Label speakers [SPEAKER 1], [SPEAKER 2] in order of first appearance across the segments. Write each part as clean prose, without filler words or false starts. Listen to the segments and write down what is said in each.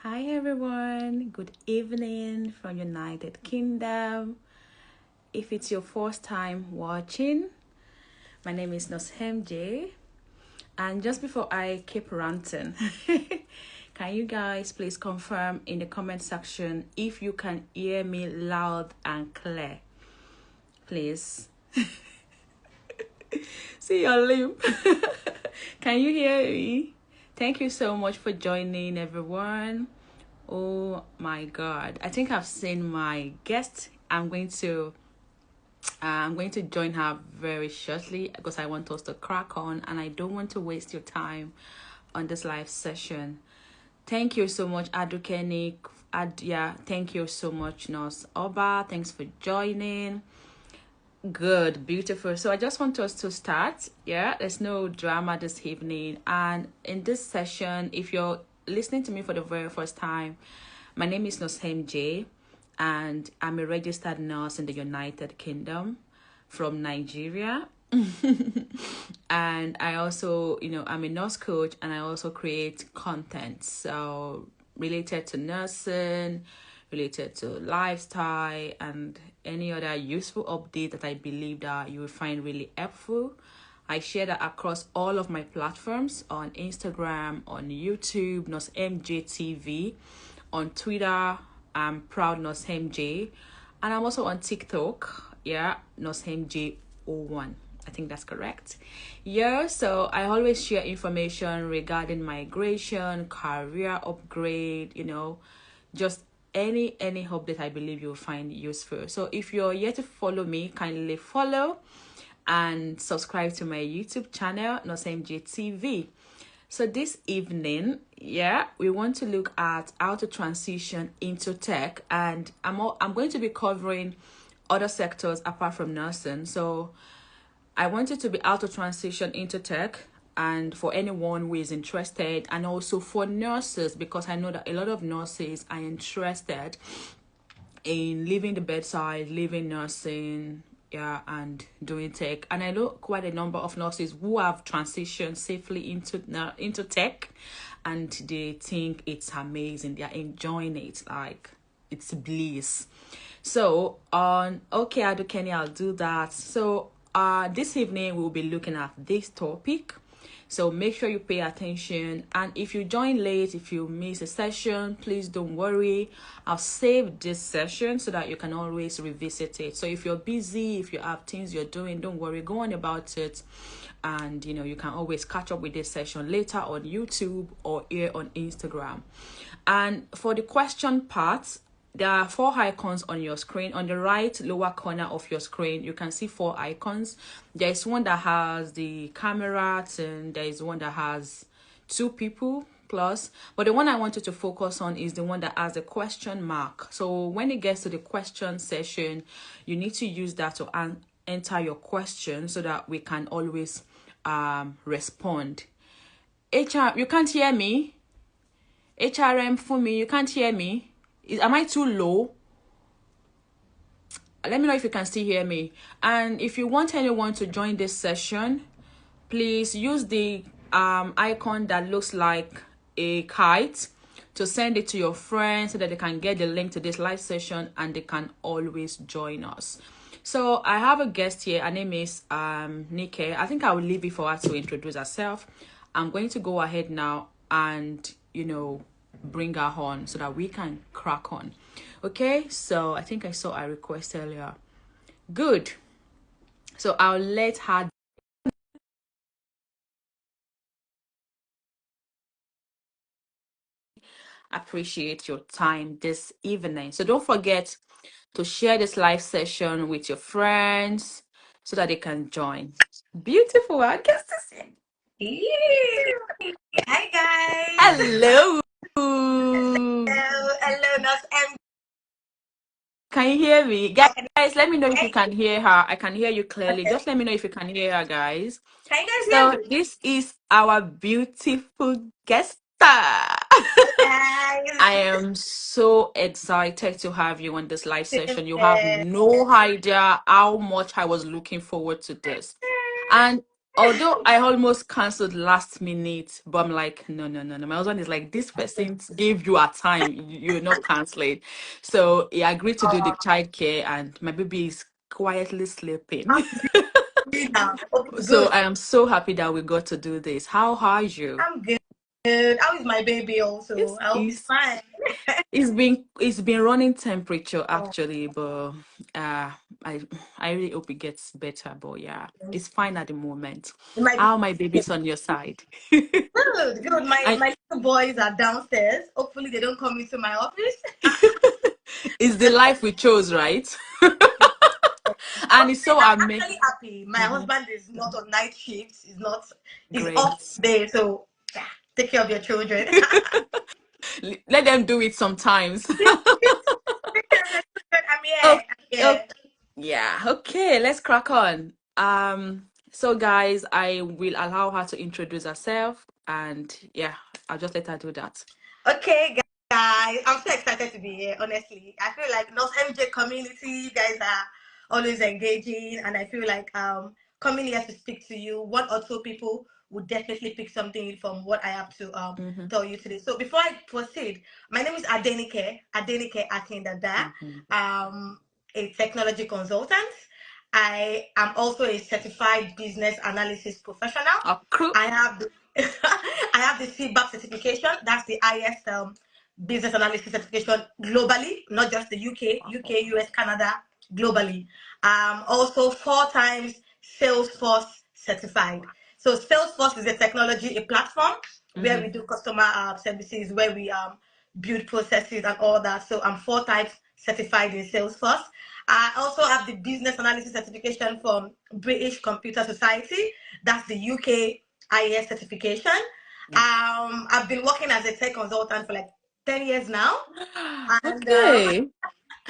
[SPEAKER 1] Hi everyone, good evening from United Kingdom. If it's your first time watching, my name is Noshem J. And just before I keep ranting, can you guys please confirm in the comment section if you can hear me loud and clear? Please. See your lip. Can you hear me? Thank you so much for joining, everyone. Oh my God, I think I've seen my guest. I'm going to join her very shortly because I want us to crack on and I don't want to waste your time on this live session. Thank you so much, Adukeni. Thank you so much, Nurse Oba. Thanks for joining. Good, beautiful. So I just want us to start. Yeah, there's no drama this evening. And in this session, if you're listening to me for the very first time, my name is Noshem J, and I'm a registered nurse in the United Kingdom from Nigeria. And I also, I'm a nurse coach and I also create content. So related to nursing, related to lifestyle, and any other useful update that I believe that you will find really helpful. I share that across all of my platforms on Instagram, on YouTube, NosMJTV, on Twitter, I'm Proud NosMJ, and I'm also on TikTok, NosMJ01. I think that's correct. Yeah, so I always share information regarding migration, career upgrade, just any update I believe you'll find useful. So if you're yet to follow me, kindly follow and subscribe to my YouTube channel, NosMJTV. So this evening, we want to look at how to transition into tech, and I'm going to be covering other sectors apart from nursing. So I wanted to be how to transition into tech, and for anyone who is interested, and also for nurses, because I know that a lot of nurses are interested in leaving the bedside, leaving nursing, and doing tech. And I know quite a number of nurses who have transitioned safely into tech, and they think it's amazing. They are enjoying it, like it's bliss. So okay, Adukeni, I'll do that. So this evening we'll be looking at this topic. So make sure you pay attention, and if you join late, if you miss a session, please don't worry. I've saved this session so that you can always revisit it. So if you're busy, if you have things you're doing, don't worry, go on about it, and you can always catch up with this session later on YouTube or here on Instagram. And for the question part, there are 4 icons on your screen. On the right lower corner of your screen, you can see 4 icons. There is one that has the camera, and there is one that has 2 people plus. But the one I want you to focus on is the one that has the question mark. So when it gets to the question session, you need to use that to enter your question so that we can always respond. HR, you can't hear me? HRM for me, you can't hear me? Am I too low? Let me know if you can still hear me. And if you want anyone to join this session, please use the icon that looks like a kite to send it to your friends so that they can get the link to this live session and they can always join us. So I have a guest here. Her name is Nike. I think I will leave it for her to introduce herself. I'm going to go ahead now and bring her on so that we can crack on. Okay, so I think I saw a request earlier. Good. So I'll let her appreciate your time this evening. So don't forget to share this live session with your friends so that they can join. Beautiful. I guess this is
[SPEAKER 2] Hi guys.
[SPEAKER 1] hello.
[SPEAKER 2] Hello, Nos M.
[SPEAKER 1] Can you hear me? Guys, let me know if you can hear her. I can hear you clearly.
[SPEAKER 2] Okay.
[SPEAKER 1] Just let me know if you can hear her, guys.
[SPEAKER 2] Can you guys hear
[SPEAKER 1] So
[SPEAKER 2] me?
[SPEAKER 1] this is our beautiful guest star.
[SPEAKER 2] Guys.
[SPEAKER 1] I am so excited to have you on this live session. You have no idea how much I was looking forward to this. And Although I almost cancelled last minute, but I'm like, no, no, no, no. My husband is like, this person gave you a time, you're not canceling. So he agreed to do the
[SPEAKER 2] Uh,
[SPEAKER 1] childcare, and my baby is quietly sleeping.
[SPEAKER 2] I'm good now. Hope it's
[SPEAKER 1] So
[SPEAKER 2] good.
[SPEAKER 1] I am so happy that we got to do this. How are you?
[SPEAKER 2] I'm good. How is my baby also?
[SPEAKER 1] It's
[SPEAKER 2] I hope it's
[SPEAKER 1] it's
[SPEAKER 2] fine.
[SPEAKER 1] it's been running temperature
[SPEAKER 2] Oh,
[SPEAKER 1] actually, but uh I I really hope it gets better. But yeah, it's fine at the moment.
[SPEAKER 2] it might be
[SPEAKER 1] How my baby's on your side?
[SPEAKER 2] good. Good. My
[SPEAKER 1] I
[SPEAKER 2] my little boys are downstairs. Hopefully they don't come into my office.
[SPEAKER 1] it's the life we chose, right? And it's
[SPEAKER 2] Hopefully,
[SPEAKER 1] so
[SPEAKER 2] I'm
[SPEAKER 1] amazing.
[SPEAKER 2] actually happy. My husband is not on night shifts. He's not. He's off
[SPEAKER 1] Great.
[SPEAKER 2] today. So yeah, take care of your children.
[SPEAKER 1] Let them do it sometimes.
[SPEAKER 2] Take care of your children. I'm
[SPEAKER 1] Oh,
[SPEAKER 2] here. I'm
[SPEAKER 1] oh,
[SPEAKER 2] here.
[SPEAKER 1] yeah. Okay, let's crack on. So guys, I will allow her to introduce herself, and yeah, I'll just let her do that.
[SPEAKER 2] Okay, guys, I'm so excited to be here. Honestly, I feel like North MJ community, you guys are always engaging, and I feel like coming here to speak to you, one or two people would definitely pick something from what I have to
[SPEAKER 1] Mm-hmm.
[SPEAKER 2] tell you today. So before I proceed, my name is Adenike Akindada.
[SPEAKER 1] Mm-hmm.
[SPEAKER 2] Um, a technology consultant. I am also a certified business analysis professional.
[SPEAKER 1] Accru.
[SPEAKER 2] I have the I have the feedback certification. That's the highest business analysis certification globally, not just the UK, US, Canada, globally. Also 4 times Salesforce certified. So Salesforce is a technology, a platform where
[SPEAKER 1] Mm-hmm.
[SPEAKER 2] we do customer services, where we build processes and all that. So I'm 4 times certified in Salesforce. I also have the business analysis certification from British Computer Society. That's the UK IES certification. I've been working as a tech consultant for like 10 years now. And
[SPEAKER 1] Okay.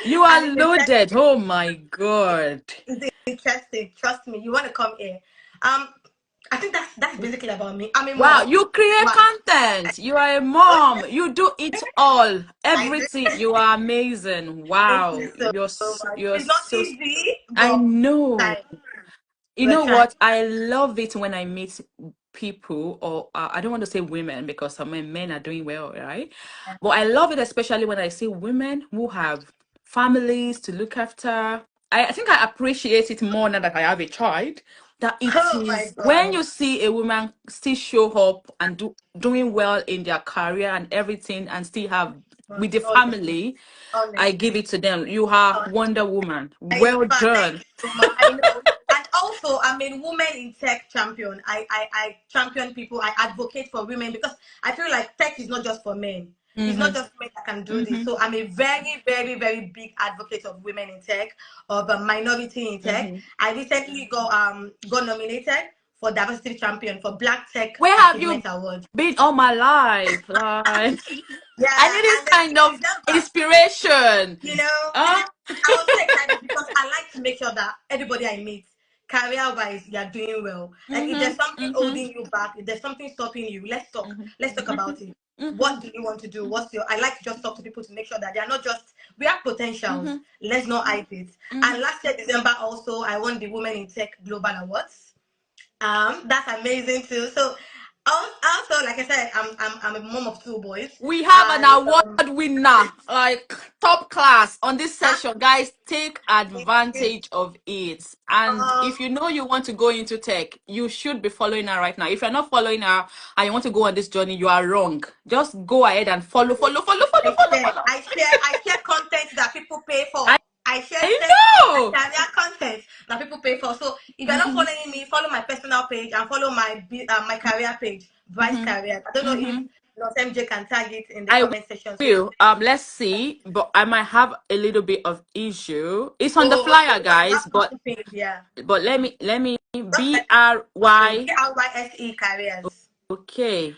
[SPEAKER 1] You are
[SPEAKER 2] and it's
[SPEAKER 1] loaded.
[SPEAKER 2] interesting.
[SPEAKER 1] Oh my God.
[SPEAKER 2] It's interesting. Trust me, you want to come here. Um, I think that's basically about me. I'm a
[SPEAKER 1] Wow,
[SPEAKER 2] mom.
[SPEAKER 1] you create
[SPEAKER 2] Wow.
[SPEAKER 1] content. You are a
[SPEAKER 2] Oh,
[SPEAKER 1] mom. You do it all.
[SPEAKER 2] I do.
[SPEAKER 1] Everything. You are amazing.
[SPEAKER 2] Thank you
[SPEAKER 1] Wow.
[SPEAKER 2] so much.
[SPEAKER 1] You're
[SPEAKER 2] It's not
[SPEAKER 1] so
[SPEAKER 2] easy,
[SPEAKER 1] I
[SPEAKER 2] but
[SPEAKER 1] know.
[SPEAKER 2] trying.
[SPEAKER 1] You
[SPEAKER 2] We're
[SPEAKER 1] know
[SPEAKER 2] trying.
[SPEAKER 1] what? I love it when I meet people, or I don't want to say women because some men are doing well, right? But I love it especially when I see women who have families to look after. I think I appreciate it more now that I have a child. That it
[SPEAKER 2] Oh my
[SPEAKER 1] is when
[SPEAKER 2] God.
[SPEAKER 1] you see a woman still show up and doing well in their career and everything, and still have with the
[SPEAKER 2] Honestly,
[SPEAKER 1] family, I
[SPEAKER 2] honestly.
[SPEAKER 1] give it to them. You are
[SPEAKER 2] honestly.
[SPEAKER 1] Wonder Woman.
[SPEAKER 2] In
[SPEAKER 1] Well
[SPEAKER 2] fact, thank
[SPEAKER 1] done.
[SPEAKER 2] you so much. I know. And also, I'm a woman in tech champion. I champion people. I advocate for women because I feel like tech is not just for men. It's not
[SPEAKER 1] Mm-hmm.
[SPEAKER 2] just men that can do this.
[SPEAKER 1] Mm-hmm.
[SPEAKER 2] So I'm a very, very, very big advocate of women in tech, of a minority in tech.
[SPEAKER 1] Mm-hmm.
[SPEAKER 2] I recently got nominated for diversity champion for Black Tech
[SPEAKER 1] Where have
[SPEAKER 2] Achievement
[SPEAKER 1] you
[SPEAKER 2] Award.
[SPEAKER 1] been all my life? Like, I
[SPEAKER 2] Yeah,
[SPEAKER 1] need this
[SPEAKER 2] and then
[SPEAKER 1] kind
[SPEAKER 2] in
[SPEAKER 1] of
[SPEAKER 2] December,
[SPEAKER 1] inspiration.
[SPEAKER 2] you know,
[SPEAKER 1] Uh,
[SPEAKER 2] I was so excited because I like to make sure that everybody I meet, career wise, you're doing well. Like if there's
[SPEAKER 1] mm-hmm,
[SPEAKER 2] something
[SPEAKER 1] mm-hmm,
[SPEAKER 2] holding you back, if there's something stopping you, let's talk. Let's talk
[SPEAKER 1] mm-hmm,
[SPEAKER 2] about it.
[SPEAKER 1] mm-hmm,
[SPEAKER 2] What do you want to do? What's your I like to just talk to people to make sure that they are not just we have potentials.
[SPEAKER 1] mm-hmm,
[SPEAKER 2] Let's not hide it.
[SPEAKER 1] mm-hmm.
[SPEAKER 2] And last year December also I won the Women in Tech Global Awards. That's amazing too. So also like I said, I'm a mom of 2 boys.
[SPEAKER 1] We have an
[SPEAKER 2] I
[SPEAKER 1] award winner, like top class on this session. Guys, take advantage of it. And
[SPEAKER 2] um
[SPEAKER 1] if you know you want to go into tech, you should be following her right now. If you're not following her and you want to go on this journey, you are wrong. Just go ahead and follow, follow, follow, follow, follow, follow.
[SPEAKER 2] I share content that people pay
[SPEAKER 1] I,
[SPEAKER 2] for. I share
[SPEAKER 1] I
[SPEAKER 2] tech and
[SPEAKER 1] know.
[SPEAKER 2] career content that people pay for. So if you're not
[SPEAKER 1] Mm-hmm,
[SPEAKER 2] following me, follow my personal page and follow my career page, Bryce
[SPEAKER 1] mm-hmm,
[SPEAKER 2] Career. I don't know if
[SPEAKER 1] mm-hmm.
[SPEAKER 2] Los MJ can tag it in the
[SPEAKER 1] I
[SPEAKER 2] comment section. So
[SPEAKER 1] will. Let's see, but I might have a little bit of issue. It's on the
[SPEAKER 2] oh okay,
[SPEAKER 1] flyer,
[SPEAKER 2] because you
[SPEAKER 1] guys.
[SPEAKER 2] have two page, yeah.
[SPEAKER 1] But let me
[SPEAKER 2] Just
[SPEAKER 1] B
[SPEAKER 2] like
[SPEAKER 1] R
[SPEAKER 2] okay,
[SPEAKER 1] Y.
[SPEAKER 2] BRYSE careers.
[SPEAKER 1] Okay,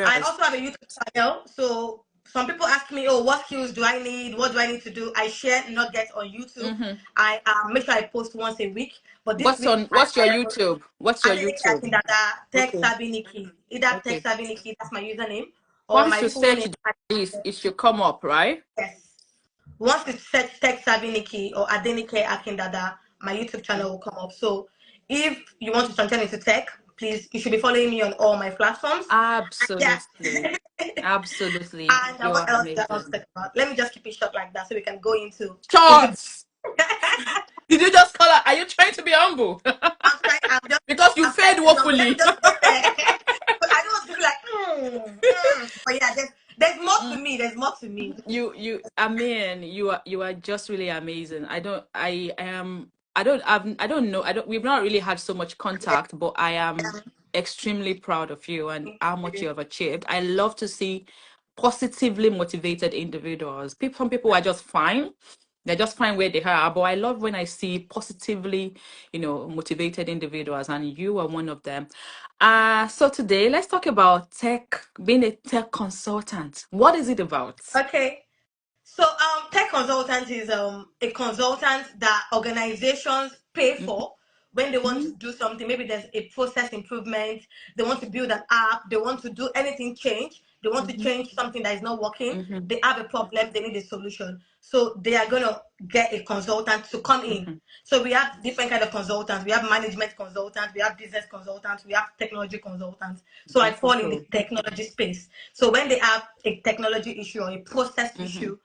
[SPEAKER 2] I
[SPEAKER 1] careers.
[SPEAKER 2] also have a YouTube channel. So some people ask me, "Oh, what skills do I need? What do I need to do?" I share nuggets on YouTube.
[SPEAKER 1] Mm-hmm.
[SPEAKER 2] I make sure I post once a week. But this
[SPEAKER 1] What's
[SPEAKER 2] week
[SPEAKER 1] on?
[SPEAKER 2] I
[SPEAKER 1] What's your
[SPEAKER 2] shared
[SPEAKER 1] YouTube? What's your
[SPEAKER 2] Adenike
[SPEAKER 1] YouTube?
[SPEAKER 2] Akindada Tech
[SPEAKER 1] Okay,
[SPEAKER 2] Savvy Nikki. Either Tech
[SPEAKER 1] okay.
[SPEAKER 2] Savvy Nikki, that's my username, or
[SPEAKER 1] Once
[SPEAKER 2] my
[SPEAKER 1] you
[SPEAKER 2] full
[SPEAKER 1] search
[SPEAKER 2] name.
[SPEAKER 1] this, it should come up, right?
[SPEAKER 2] Yes. Once you search Tech Savvy Nikki or Adenike Akindada, my YouTube channel will come up. So if you want to transition into tech, please, you should be following me on all my platforms. And yeah.
[SPEAKER 1] Absolutely. Absolutely.
[SPEAKER 2] And
[SPEAKER 1] You
[SPEAKER 2] what
[SPEAKER 1] are
[SPEAKER 2] else do I want to
[SPEAKER 1] amazing.
[SPEAKER 2] talk about? Let me just keep it short like that so we can go into
[SPEAKER 1] Shorts. Did you just call her? Are you trying to be humble?
[SPEAKER 2] I'm trying.
[SPEAKER 1] Because you
[SPEAKER 2] I'm trying
[SPEAKER 1] failed
[SPEAKER 2] to be humble. Let me
[SPEAKER 1] woefully.
[SPEAKER 2] just get there. But I don't want to be like, But yeah, there's more to me. There's more to me.
[SPEAKER 1] I mean, you are just really amazing. I don't know, we've not really had so much
[SPEAKER 2] Yeah.
[SPEAKER 1] contact, but I am extremely proud of you and
[SPEAKER 2] Thank
[SPEAKER 1] how much
[SPEAKER 2] you.
[SPEAKER 1] you have achieved. I love to see positively motivated individuals. Some people are just fine. They're just fine where they are, but I love when I see positively, motivated individuals, and you are one of them. So today let's talk about tech, being a tech consultant. What is it about?
[SPEAKER 2] Okay. So, tech consultant is a consultant that organizations pay for when they want to
[SPEAKER 1] Mhm,
[SPEAKER 2] do something. Maybe there's a process improvement, they want to build an app, they want to do anything change, they want to
[SPEAKER 1] mhm,
[SPEAKER 2] change something that is not working.
[SPEAKER 1] mhm,
[SPEAKER 2] They have a problem, they need a solution. So they are gonna get a consultant to come in.
[SPEAKER 1] mhm.
[SPEAKER 2] So we have different kind of consultants. We have management consultants, we have business consultants, we have technology consultants. So I fall in the
[SPEAKER 1] Beautiful.
[SPEAKER 2] technology space. So when they have a technology issue or a process
[SPEAKER 1] Mhm,
[SPEAKER 2] issue,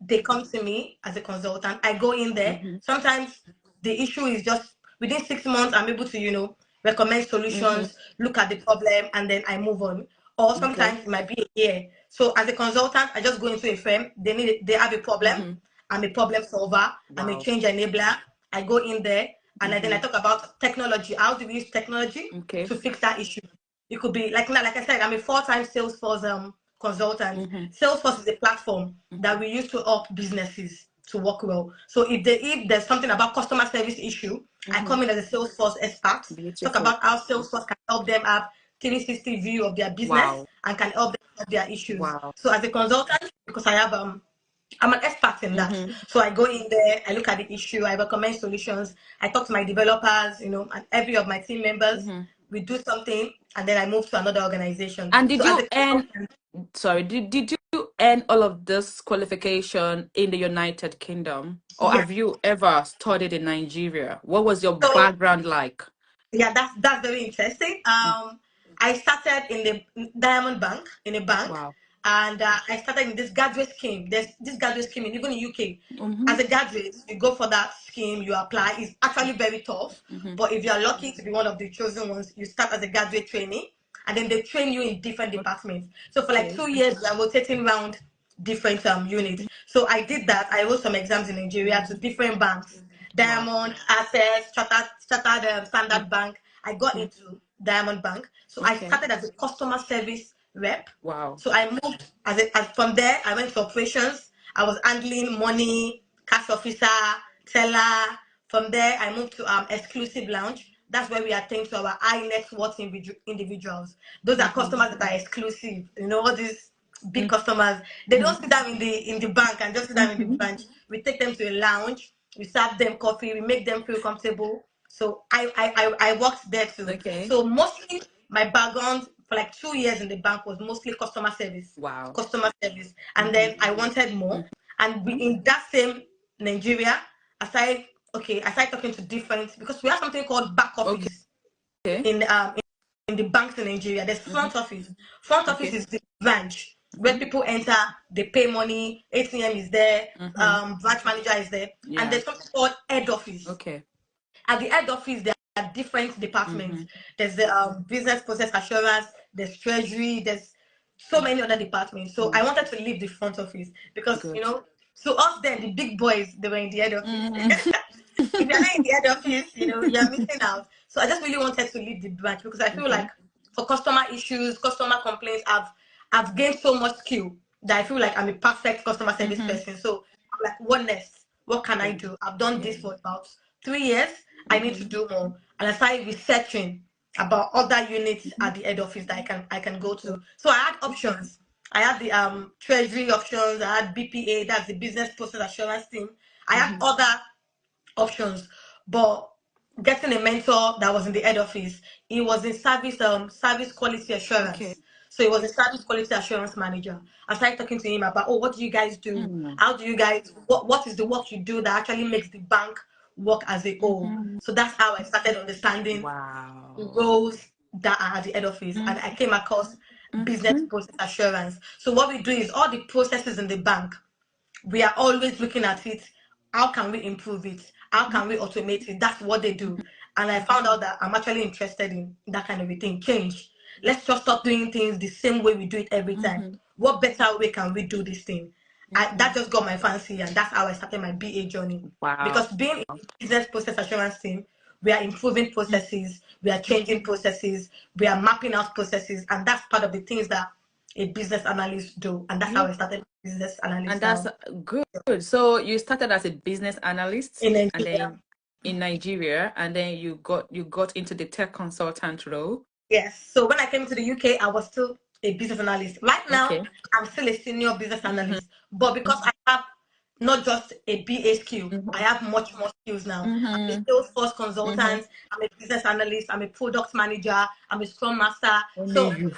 [SPEAKER 2] they come to me as a consultant. I go in there.
[SPEAKER 1] mhm,
[SPEAKER 2] Sometimes the issue is just within 6 months, I'm able to, recommend
[SPEAKER 1] mhm.
[SPEAKER 2] solutions, look at the problem, and then I move on. Or
[SPEAKER 1] Okay.
[SPEAKER 2] sometimes it might be a year. So as a consultant, I just go into a firm. They have a problem.
[SPEAKER 1] Mhm.
[SPEAKER 2] I'm a problem solver. I'm a
[SPEAKER 1] Wow.
[SPEAKER 2] change enabler. I go in there and then I
[SPEAKER 1] Mhm.
[SPEAKER 2] talk about technology. How do we use technology
[SPEAKER 1] Okay.
[SPEAKER 2] to fix that issue? It could be like I said, I'm a full-time Salesforce consultant.
[SPEAKER 1] Mhm,
[SPEAKER 2] Salesforce is a platform that
[SPEAKER 1] mhm,
[SPEAKER 2] we use to help businesses to work well. So if there's something about customer service issue, I
[SPEAKER 1] mhm.
[SPEAKER 2] come in as a Salesforce expert, talk
[SPEAKER 1] Beautiful.
[SPEAKER 2] about how Salesforce can help them have 360 view of their business
[SPEAKER 1] Wow.
[SPEAKER 2] and can help them solve their issues.
[SPEAKER 1] Wow.
[SPEAKER 2] So as a consultant, because I'm an expert in that.
[SPEAKER 1] Mhm,
[SPEAKER 2] So I go in there, I look at the issue, I recommend solutions, I talk to my developers, and every of my team members.
[SPEAKER 1] mhm.
[SPEAKER 2] We do something, and then I move to another organization.
[SPEAKER 1] And
[SPEAKER 2] So
[SPEAKER 1] did
[SPEAKER 2] as
[SPEAKER 1] you
[SPEAKER 2] a
[SPEAKER 1] earn,
[SPEAKER 2] consultant,
[SPEAKER 1] sorry, did you earn all of this qualification in the United Kingdom? Or
[SPEAKER 2] yes.
[SPEAKER 1] have you ever studied in Nigeria? What was your
[SPEAKER 2] So
[SPEAKER 1] background like?
[SPEAKER 2] yeah, that's very interesting.
[SPEAKER 1] Mm.
[SPEAKER 2] I started in the Diamond Bank in a bank,
[SPEAKER 1] Wow.
[SPEAKER 2] and I started in this graduate scheme. There's this graduate scheme even in UK.
[SPEAKER 1] Mm-hmm.
[SPEAKER 2] As a graduate, you go for that scheme, you apply. It's actually very tough,
[SPEAKER 1] Mm-hmm.
[SPEAKER 2] but if you are lucky to be one of the chosen ones, you start as a graduate trainee, and then they train you in different departments. So for like
[SPEAKER 1] Okay.
[SPEAKER 2] 2 years, we are rotating around different units. So I did that. I wrote some exams in Nigeria to different banks.
[SPEAKER 1] Wow.
[SPEAKER 2] Diamond, Access, Chartered
[SPEAKER 1] Mm.
[SPEAKER 2] Standard Bank. I got into Diamond Bank. So I
[SPEAKER 1] Okay.
[SPEAKER 2] started as a customer service rep.
[SPEAKER 1] Wow.
[SPEAKER 2] So I moved from there. I went to operations. I was handling money, cash officer, teller. From there, I moved to exclusive lounge. That's where we attend to our high net worth individuals. Those are
[SPEAKER 1] Mm-hmm.
[SPEAKER 2] customers that are exclusive. All these big
[SPEAKER 1] Mm-hmm.
[SPEAKER 2] customers. They don't sit down in the bank and just sit down in the
[SPEAKER 1] Mm-hmm.
[SPEAKER 2] branch. We take them to a lounge. We serve them coffee. We make them feel comfortable. So I worked there too.
[SPEAKER 1] Okay.
[SPEAKER 2] So mostly my background for like 2 years in the bank was mostly
[SPEAKER 1] Wow.
[SPEAKER 2] customer service, and
[SPEAKER 1] Mm-hmm.
[SPEAKER 2] then I wanted more. And
[SPEAKER 1] Mm-hmm.
[SPEAKER 2] in that same Nigeria, I started talking to different because we have something called back
[SPEAKER 1] Okay.
[SPEAKER 2] office in the banks in Nigeria. There's
[SPEAKER 1] Mm-hmm.
[SPEAKER 2] front office. Front office
[SPEAKER 1] Okay.
[SPEAKER 2] is the branch where
[SPEAKER 1] Mm-hmm.
[SPEAKER 2] people enter, they pay money, ATM is there,
[SPEAKER 1] Mm-hmm.
[SPEAKER 2] branch manager is there, and
[SPEAKER 1] Yeah.
[SPEAKER 2] there's something called head office.
[SPEAKER 1] Okay.
[SPEAKER 2] At the head office, there are different departments.
[SPEAKER 1] Mm-hmm.
[SPEAKER 2] There's the business process assurance, there's treasury, there's so many other departments. So I wanted to leave the front office because,
[SPEAKER 1] Good.
[SPEAKER 2] so us then, the big boys, they were in the head office.
[SPEAKER 1] Mm-hmm.
[SPEAKER 2] If you're not in the head office, you're missing out. So I just really wanted to leave the branch because I feel
[SPEAKER 1] Okay.
[SPEAKER 2] like for customer issues, customer complaints, I've gained so much skill that I feel like I'm a perfect customer service
[SPEAKER 1] Mm-hmm.
[SPEAKER 2] person. So I'm like, what next? What can I
[SPEAKER 1] Yeah.
[SPEAKER 2] do? I've done
[SPEAKER 1] Yeah.
[SPEAKER 2] this for about 3 years. I need to
[SPEAKER 1] Mm-hmm.
[SPEAKER 2] do more. And I started researching about other units at the head office that I can go
[SPEAKER 1] Okay.
[SPEAKER 2] to. So I had options. I had the treasury options. I had BPA, that's the business process assurance team. I had
[SPEAKER 1] Mm-hmm.
[SPEAKER 2] other options, but getting a mentor that was in the head office, he was in service quality
[SPEAKER 1] Okay.
[SPEAKER 2] assurance. So he was a service quality assurance manager. I started talking to him about, oh, what do you guys do?
[SPEAKER 1] Mm.
[SPEAKER 2] How do you guys what is the work you do that actually makes the bank work as a whole.
[SPEAKER 1] Mm-hmm.
[SPEAKER 2] So that's how I started understanding
[SPEAKER 1] Wow.
[SPEAKER 2] roles that are at the head office, and I came across business
[SPEAKER 1] Mm-hmm.
[SPEAKER 2] process assurance. So what we do is all the processes in the bank, we are always looking at it. How can we improve it? How can we automate it? That's what they do. And I found out that I'm actually interested in that kind of a thing. Change. Let's just stop doing things the same way we do it every time.
[SPEAKER 1] Mm-hmm.
[SPEAKER 2] What better way can we do this thing? That
[SPEAKER 1] Mm-hmm.
[SPEAKER 2] just got my fancy, and that's how I started my BA journey.
[SPEAKER 1] Wow.
[SPEAKER 2] Because being in the business process assurance team, we are improving processes, we are changing processes, we are mapping out processes, and that's part of the things that a business analyst do. And that's how
[SPEAKER 1] Yeah.
[SPEAKER 2] I started business analyst
[SPEAKER 1] And that's good. So you started as a business analyst
[SPEAKER 2] in
[SPEAKER 1] and
[SPEAKER 2] Nigeria.
[SPEAKER 1] then in Nigeria, and then you got into the tech consultant role.
[SPEAKER 2] Yes. So when I came to the UK, I was still a business analyst. Right now,
[SPEAKER 1] Okay.
[SPEAKER 2] I'm still a senior business
[SPEAKER 1] Mm-hmm.
[SPEAKER 2] analyst. But because I have not just a BA skill, I
[SPEAKER 1] Mm-hmm.
[SPEAKER 2] have much more skills now. I'm a
[SPEAKER 1] Mm-hmm.
[SPEAKER 2] Salesforce
[SPEAKER 1] Mm-hmm.
[SPEAKER 2] consultant, I'm a business analyst, I'm a product manager, I'm a scrum master.
[SPEAKER 1] Only
[SPEAKER 2] So
[SPEAKER 1] you.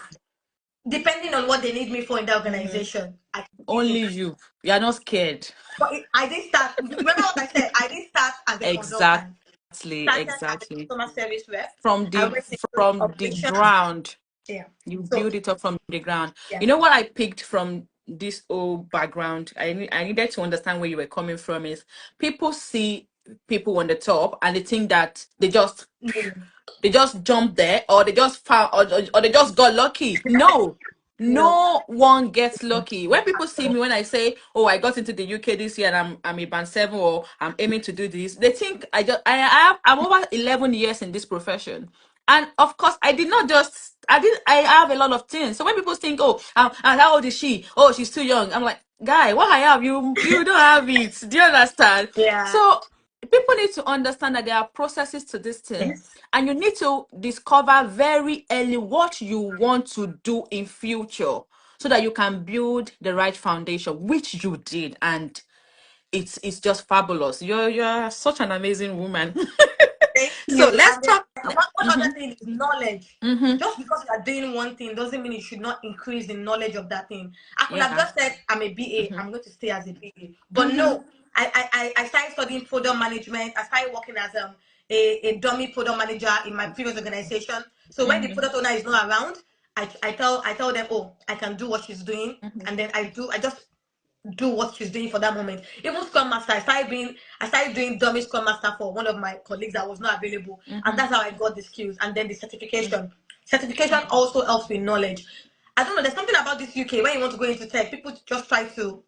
[SPEAKER 2] depending on what they need me for in the
[SPEAKER 1] Mm-hmm.
[SPEAKER 2] organization, I can give
[SPEAKER 1] Only
[SPEAKER 2] in.
[SPEAKER 1] you. You are not scared.
[SPEAKER 2] I didn't start, remember what I said? I didn't start as a consultant. Started as a
[SPEAKER 1] Exactly.
[SPEAKER 2] customer service rep.
[SPEAKER 1] From
[SPEAKER 2] I
[SPEAKER 1] the
[SPEAKER 2] went into
[SPEAKER 1] from the
[SPEAKER 2] operations.
[SPEAKER 1] ground.
[SPEAKER 2] Yeah.
[SPEAKER 1] You
[SPEAKER 2] So
[SPEAKER 1] build it up from the ground.
[SPEAKER 2] yeah.
[SPEAKER 1] You know what I picked from this old background? I needed to understand where you were coming from is people see people on the top and they think that
[SPEAKER 2] Mm,
[SPEAKER 1] they just jumped there or they just found or they just got lucky. No.
[SPEAKER 2] no.
[SPEAKER 1] No one gets lucky. When people see me when I say, "Oh, I got into the UK this year and I'm a band 7 or I'm aiming to do this," they think I'm over 11 years in this profession. And of course, I have a lot of things. So when people think, "Oh, and how old is she? Oh, she's too young." I'm like, "Guy, what I have, you don't have it." Do you understand?
[SPEAKER 2] Yeah.
[SPEAKER 1] So people need to understand that there are processes to this thing,
[SPEAKER 2] Yes.
[SPEAKER 1] and you need to discover very early what you want to do in future so that you can build the right foundation, which you did, and it's just fabulous. You're such an amazing woman.
[SPEAKER 2] Thank
[SPEAKER 1] So
[SPEAKER 2] you.
[SPEAKER 1] let's
[SPEAKER 2] And then
[SPEAKER 1] talk.
[SPEAKER 2] one
[SPEAKER 1] Mm-hmm,
[SPEAKER 2] other thing is knowledge.
[SPEAKER 1] mm-hmm,
[SPEAKER 2] Just because you are doing one thing doesn't mean you should not increase the knowledge of that thing. I could have
[SPEAKER 1] yeah.
[SPEAKER 2] just said I'm a BA,
[SPEAKER 1] Mm-hmm,
[SPEAKER 2] I'm going to stay as a BA. But
[SPEAKER 1] mm-hmm,
[SPEAKER 2] no, I started studying product management. I started working as a dummy product manager in my previous organization. So when the
[SPEAKER 1] mm-hmm,
[SPEAKER 2] product owner is not around, I tell them, oh, I can do what she's doing,
[SPEAKER 1] mm-hmm,
[SPEAKER 2] and then I just do what she's doing for that moment. Even Scrum Master, I started doing dummy Scrum Master for one of my colleagues that was not available, and
[SPEAKER 1] mm-hmm,
[SPEAKER 2] that's how I got the skills. And then the certification. Certification also helps with knowledge. I don't know. There's something about this UK when you want to go into tech, people just try to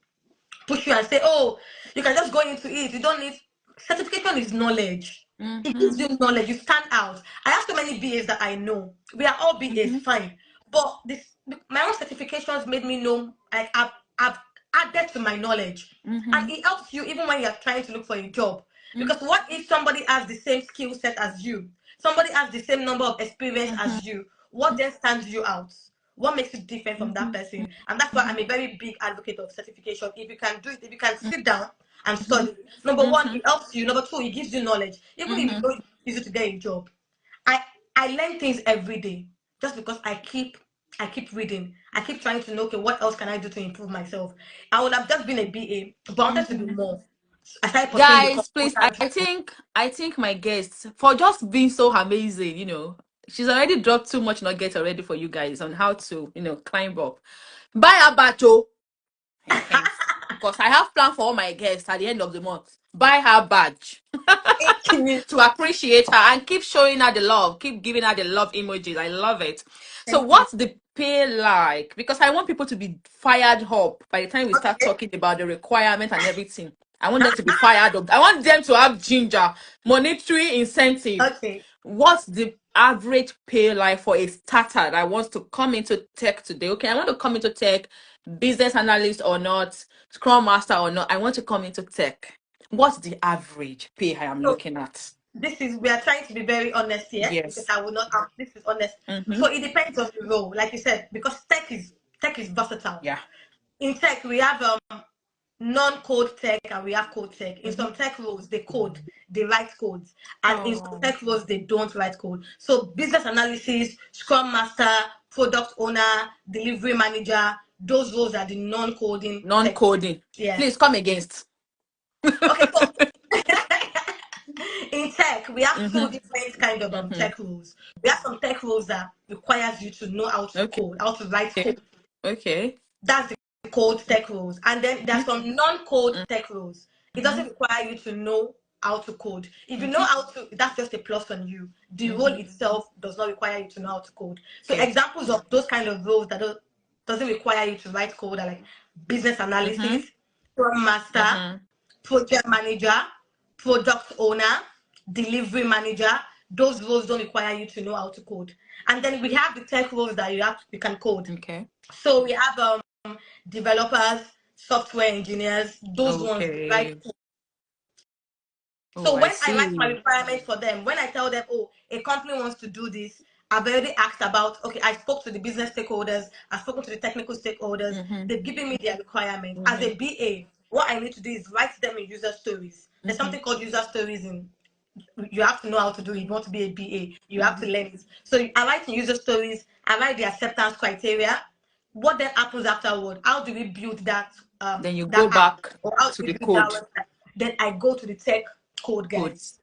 [SPEAKER 2] push you and say, "Oh, you can just go into it. You don't need certification is knowledge. It
[SPEAKER 1] mm-hmm,
[SPEAKER 2] gives you knowledge. You stand out." I have so many BAs that I know. We are all BAs,
[SPEAKER 1] mm-hmm,
[SPEAKER 2] fine. But this my own certifications made me know like I've added to my knowledge.
[SPEAKER 1] mm-hmm,
[SPEAKER 2] And it helps you even when you're trying to look for a job.
[SPEAKER 1] mm-hmm,
[SPEAKER 2] Because what if somebody has the same skill set as you? Somebody has the same number of experience as you. What then stands you out? What makes you different from that
[SPEAKER 1] mm-hmm,
[SPEAKER 2] person? And that's why I'm a very big advocate of certification. If you can do it, if you can sit down and study, number one,
[SPEAKER 1] mm-hmm,
[SPEAKER 2] it helps you. Number two, it gives you knowledge. Even if you
[SPEAKER 1] mm-hmm.
[SPEAKER 2] don't use it to get a job. I I learn things every day just because I keep reading. I keep trying to know, okay, what else can I do to improve myself? I would have just been a BA, but I wanted to be more. I started pursuing the
[SPEAKER 1] Guys, please,
[SPEAKER 2] consultant.
[SPEAKER 1] I think my guest for just being so amazing, she's already dropped too much nuggets already for you guys on how to, climb up. Buy a batch, oh. Because I have plan for all my guests at the end of the month. Buy her badge
[SPEAKER 2] Thank you.
[SPEAKER 1] to appreciate her and keep showing her the love, keep giving her the love emojis. I love it. So,
[SPEAKER 2] Thank you.
[SPEAKER 1] what's the pay like? Because I want people to be fired up by the time we start
[SPEAKER 2] Okay.
[SPEAKER 1] talking about the requirement and everything. I want them to be fired up. I want them to have ginger, monetary incentive.
[SPEAKER 2] Okay.
[SPEAKER 1] What's the average pay like for a starter that wants to come into tech today? Okay, I want to come into tech, business analyst or not, scrum master or not. I want to come into tech. What's the average pay I am
[SPEAKER 2] So
[SPEAKER 1] looking at?
[SPEAKER 2] we are trying to be very honest here because
[SPEAKER 1] Yes.
[SPEAKER 2] I will not. This is honest.
[SPEAKER 1] Mm-hmm.
[SPEAKER 2] So it depends on the role, like you said, because tech is versatile.
[SPEAKER 1] Yeah.
[SPEAKER 2] In tech, we have non-code tech and we have code tech. In
[SPEAKER 1] Mm-hmm.
[SPEAKER 2] some tech roles, they write codes, and in some
[SPEAKER 1] Oh,
[SPEAKER 2] tech roles, they don't write code. So business analysis, scrum master, product owner, delivery manager, those roles are the non-coding tech.
[SPEAKER 1] non-coding.
[SPEAKER 2] Yes.
[SPEAKER 1] Please come against.
[SPEAKER 2] Okay. So tech, we have two
[SPEAKER 1] Mm-hmm.
[SPEAKER 2] different kind of
[SPEAKER 1] Mm-hmm.
[SPEAKER 2] tech roles. We have some tech roles that requires you to know how to
[SPEAKER 1] Okay.
[SPEAKER 2] code, how to write code.
[SPEAKER 1] Okay.
[SPEAKER 2] That's the code tech roles. And then there's some non-code tech roles. It
[SPEAKER 1] Mm-hmm.
[SPEAKER 2] doesn't require you to know how to code. If you know
[SPEAKER 1] Mm-hmm.
[SPEAKER 2] how to, that's just a plus on you. The role
[SPEAKER 1] Mm-hmm.
[SPEAKER 2] itself does not require you to know how to code. So
[SPEAKER 1] Okay.
[SPEAKER 2] examples of those kind of roles that doesn't require you to write code are like business
[SPEAKER 1] Mm-hmm.
[SPEAKER 2] analysis, scrum master,
[SPEAKER 1] Mm-hmm.
[SPEAKER 2] project manager, product owner, delivery manager. Those roles don't require you to know how to code. And then we have the tech roles that you can code.
[SPEAKER 1] Okay.
[SPEAKER 2] So we have developers, software engineers, those ones they write
[SPEAKER 1] Okay.
[SPEAKER 2] code.
[SPEAKER 1] Oh,
[SPEAKER 2] So
[SPEAKER 1] I
[SPEAKER 2] when I write my
[SPEAKER 1] see.
[SPEAKER 2] requirement for them, when I tell them, oh, a company wants to do this, I've already asked about, okay, I spoke to the business stakeholders, I've spoken to the technical stakeholders,
[SPEAKER 1] Mm-hmm.
[SPEAKER 2] they've given me their requirements. As
[SPEAKER 1] Mm-hmm.
[SPEAKER 2] a BA, what I need to do is write them in user stories. There's
[SPEAKER 1] Mm-hmm.
[SPEAKER 2] something called user stories in you have to know how to do it. You want to be a BA, you have to
[SPEAKER 1] Mm-hmm.
[SPEAKER 2] learn it. So I write in user stories, I write the acceptance criteria. What then happens afterward? How do we build
[SPEAKER 1] Then you go
[SPEAKER 2] that app,
[SPEAKER 1] back
[SPEAKER 2] or how do
[SPEAKER 1] to
[SPEAKER 2] we
[SPEAKER 1] the
[SPEAKER 2] build that
[SPEAKER 1] code.
[SPEAKER 2] website? Then I go to the tech code guys.
[SPEAKER 1] Codes.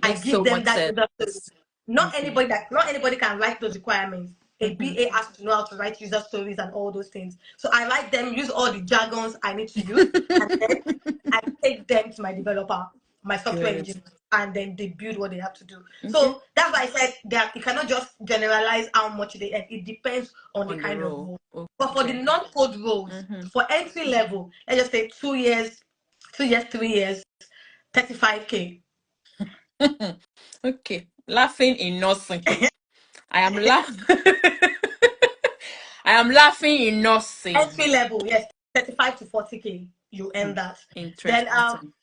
[SPEAKER 2] I
[SPEAKER 1] Makes
[SPEAKER 2] give
[SPEAKER 1] so
[SPEAKER 2] them
[SPEAKER 1] much
[SPEAKER 2] that user story.
[SPEAKER 1] sense. Mm-hmm.
[SPEAKER 2] Not anybody can write those requirements. A
[SPEAKER 1] Mm-hmm.
[SPEAKER 2] BA has to know how to write user stories and all those things. So I write them, use all the jargons I need to use, and then I take them to my developer, my software
[SPEAKER 1] Good.
[SPEAKER 2] engineer, and then they build what they have to do.
[SPEAKER 1] Okay.
[SPEAKER 2] So that's why I said that you cannot just generalize how much they earn. It depends on the
[SPEAKER 1] On the
[SPEAKER 2] kind of
[SPEAKER 1] roll.
[SPEAKER 2] role. But for the
[SPEAKER 1] Okay.
[SPEAKER 2] non-code roles,
[SPEAKER 1] Mm-hmm.
[SPEAKER 2] for entry level, let's just say 2 years, 2 years, 3 years, 35K.
[SPEAKER 1] Okay. Laughing in nursing. I am laughing. I am laughing in nursing.
[SPEAKER 2] Entry level, yes, 35 to 40K, you earn that. Then
[SPEAKER 1] Interesting.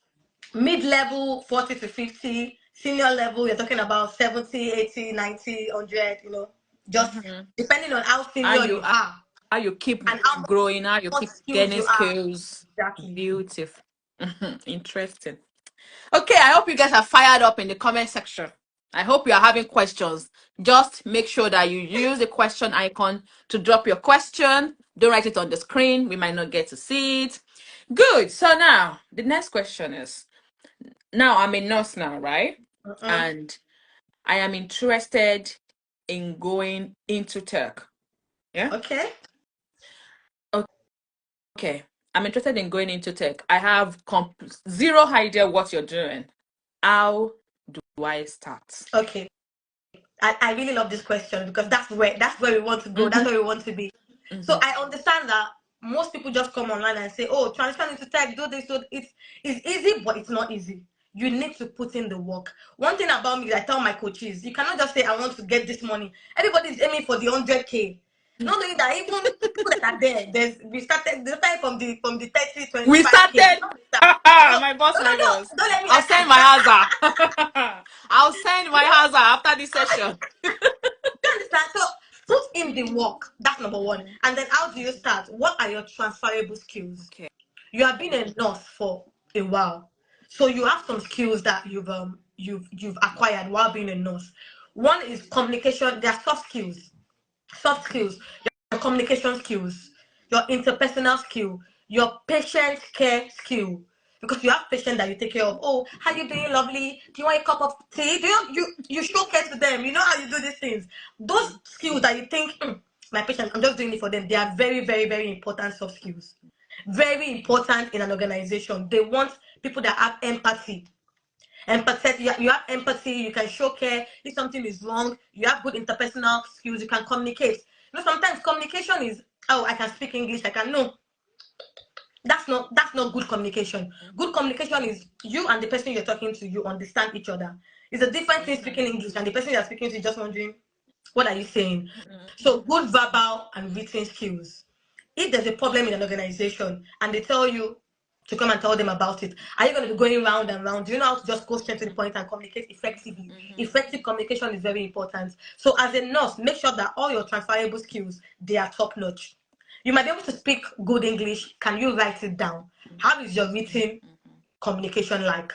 [SPEAKER 2] mid level, 40 to 50. Senior level, you're talking about 70, 80, 90, 100, just
[SPEAKER 1] Mm-hmm.
[SPEAKER 2] depending on how
[SPEAKER 1] How
[SPEAKER 2] senior
[SPEAKER 1] you
[SPEAKER 2] you are
[SPEAKER 1] how you keep
[SPEAKER 2] and how
[SPEAKER 1] growing, how you
[SPEAKER 2] much
[SPEAKER 1] keep
[SPEAKER 2] skills
[SPEAKER 1] gaining
[SPEAKER 2] you are.
[SPEAKER 1] skills.
[SPEAKER 2] Exactly.
[SPEAKER 1] Beautiful. Interesting. Okay, I hope you guys are fired up in the comment section. I hope you are having questions. Just make sure that you use the question icon to drop your question. Don't write it on the screen. We might not get to see it. Good. So now the next question is, now I'm a nurse now, right?
[SPEAKER 2] Mm-mm.
[SPEAKER 1] And I am interested in going into tech. Yeah.
[SPEAKER 2] Okay.
[SPEAKER 1] Okay. I'm interested in going into tech. I have zero idea what you're doing. How do I start?
[SPEAKER 2] Okay. I really love this question because that's where we want to go. That's
[SPEAKER 1] Mm-hmm.
[SPEAKER 2] where we want to be. So
[SPEAKER 1] Mm-hmm.
[SPEAKER 2] I understand that most people just come online and say, "Oh, transfer into tech, do this." So it's easy, but it's not easy. You need to put in the work. One thing about me, I tell my coaches, you cannot just say, "I want to get this money." Everybody's aiming for the 100K. Not only that, even people that are there, they started from the 30,
[SPEAKER 1] We
[SPEAKER 2] 25K. You
[SPEAKER 1] started.
[SPEAKER 2] don't understand. So
[SPEAKER 1] My boss
[SPEAKER 2] no, no,
[SPEAKER 1] led
[SPEAKER 2] no.
[SPEAKER 1] us.
[SPEAKER 2] Don't let me.
[SPEAKER 1] I'll send my hazard. I'll send my hazard after this session.
[SPEAKER 2] You understand? So put in the work. That's number one.
[SPEAKER 1] Mhm.
[SPEAKER 2] And then how do you start? What are your transferable skills?
[SPEAKER 1] Okay.
[SPEAKER 2] You have been a nurse for a while, so you have some skills that you've acquired while being a nurse. One is communication. There are soft skills, your communication skills, your interpersonal skill, your patient care skill. Because you have patients that you take care of. Oh, how you doing, lovely? Do you want a cup of tea? Do you show care to them? You know how you do these things. Those skills that you think, my patient, I'm just doing it for them. They are very, very, very important soft skills. Very important in an organization. They want people that have empathy. Empathetic, you have empathy, you can show care. If something is wrong, you have good interpersonal skills, you can communicate. Sometimes communication is, oh, I can speak English, I can no. That's not good communication. Good communication is you and the person you're talking to, you understand each other. It's a different thing speaking English and the person you're speaking to is just wondering, what are you saying? So good verbal and written skills. If there's a problem in an organization and they tell you to come and tell them about it, are you going to be going round and round? Do you know how to just go straight to the point and communicate effectively? Effective communication is very important. So as a nurse, make sure that all your transferable skills, they are top notch. You might be able to speak good English. Can you write it down? How is your written communication like?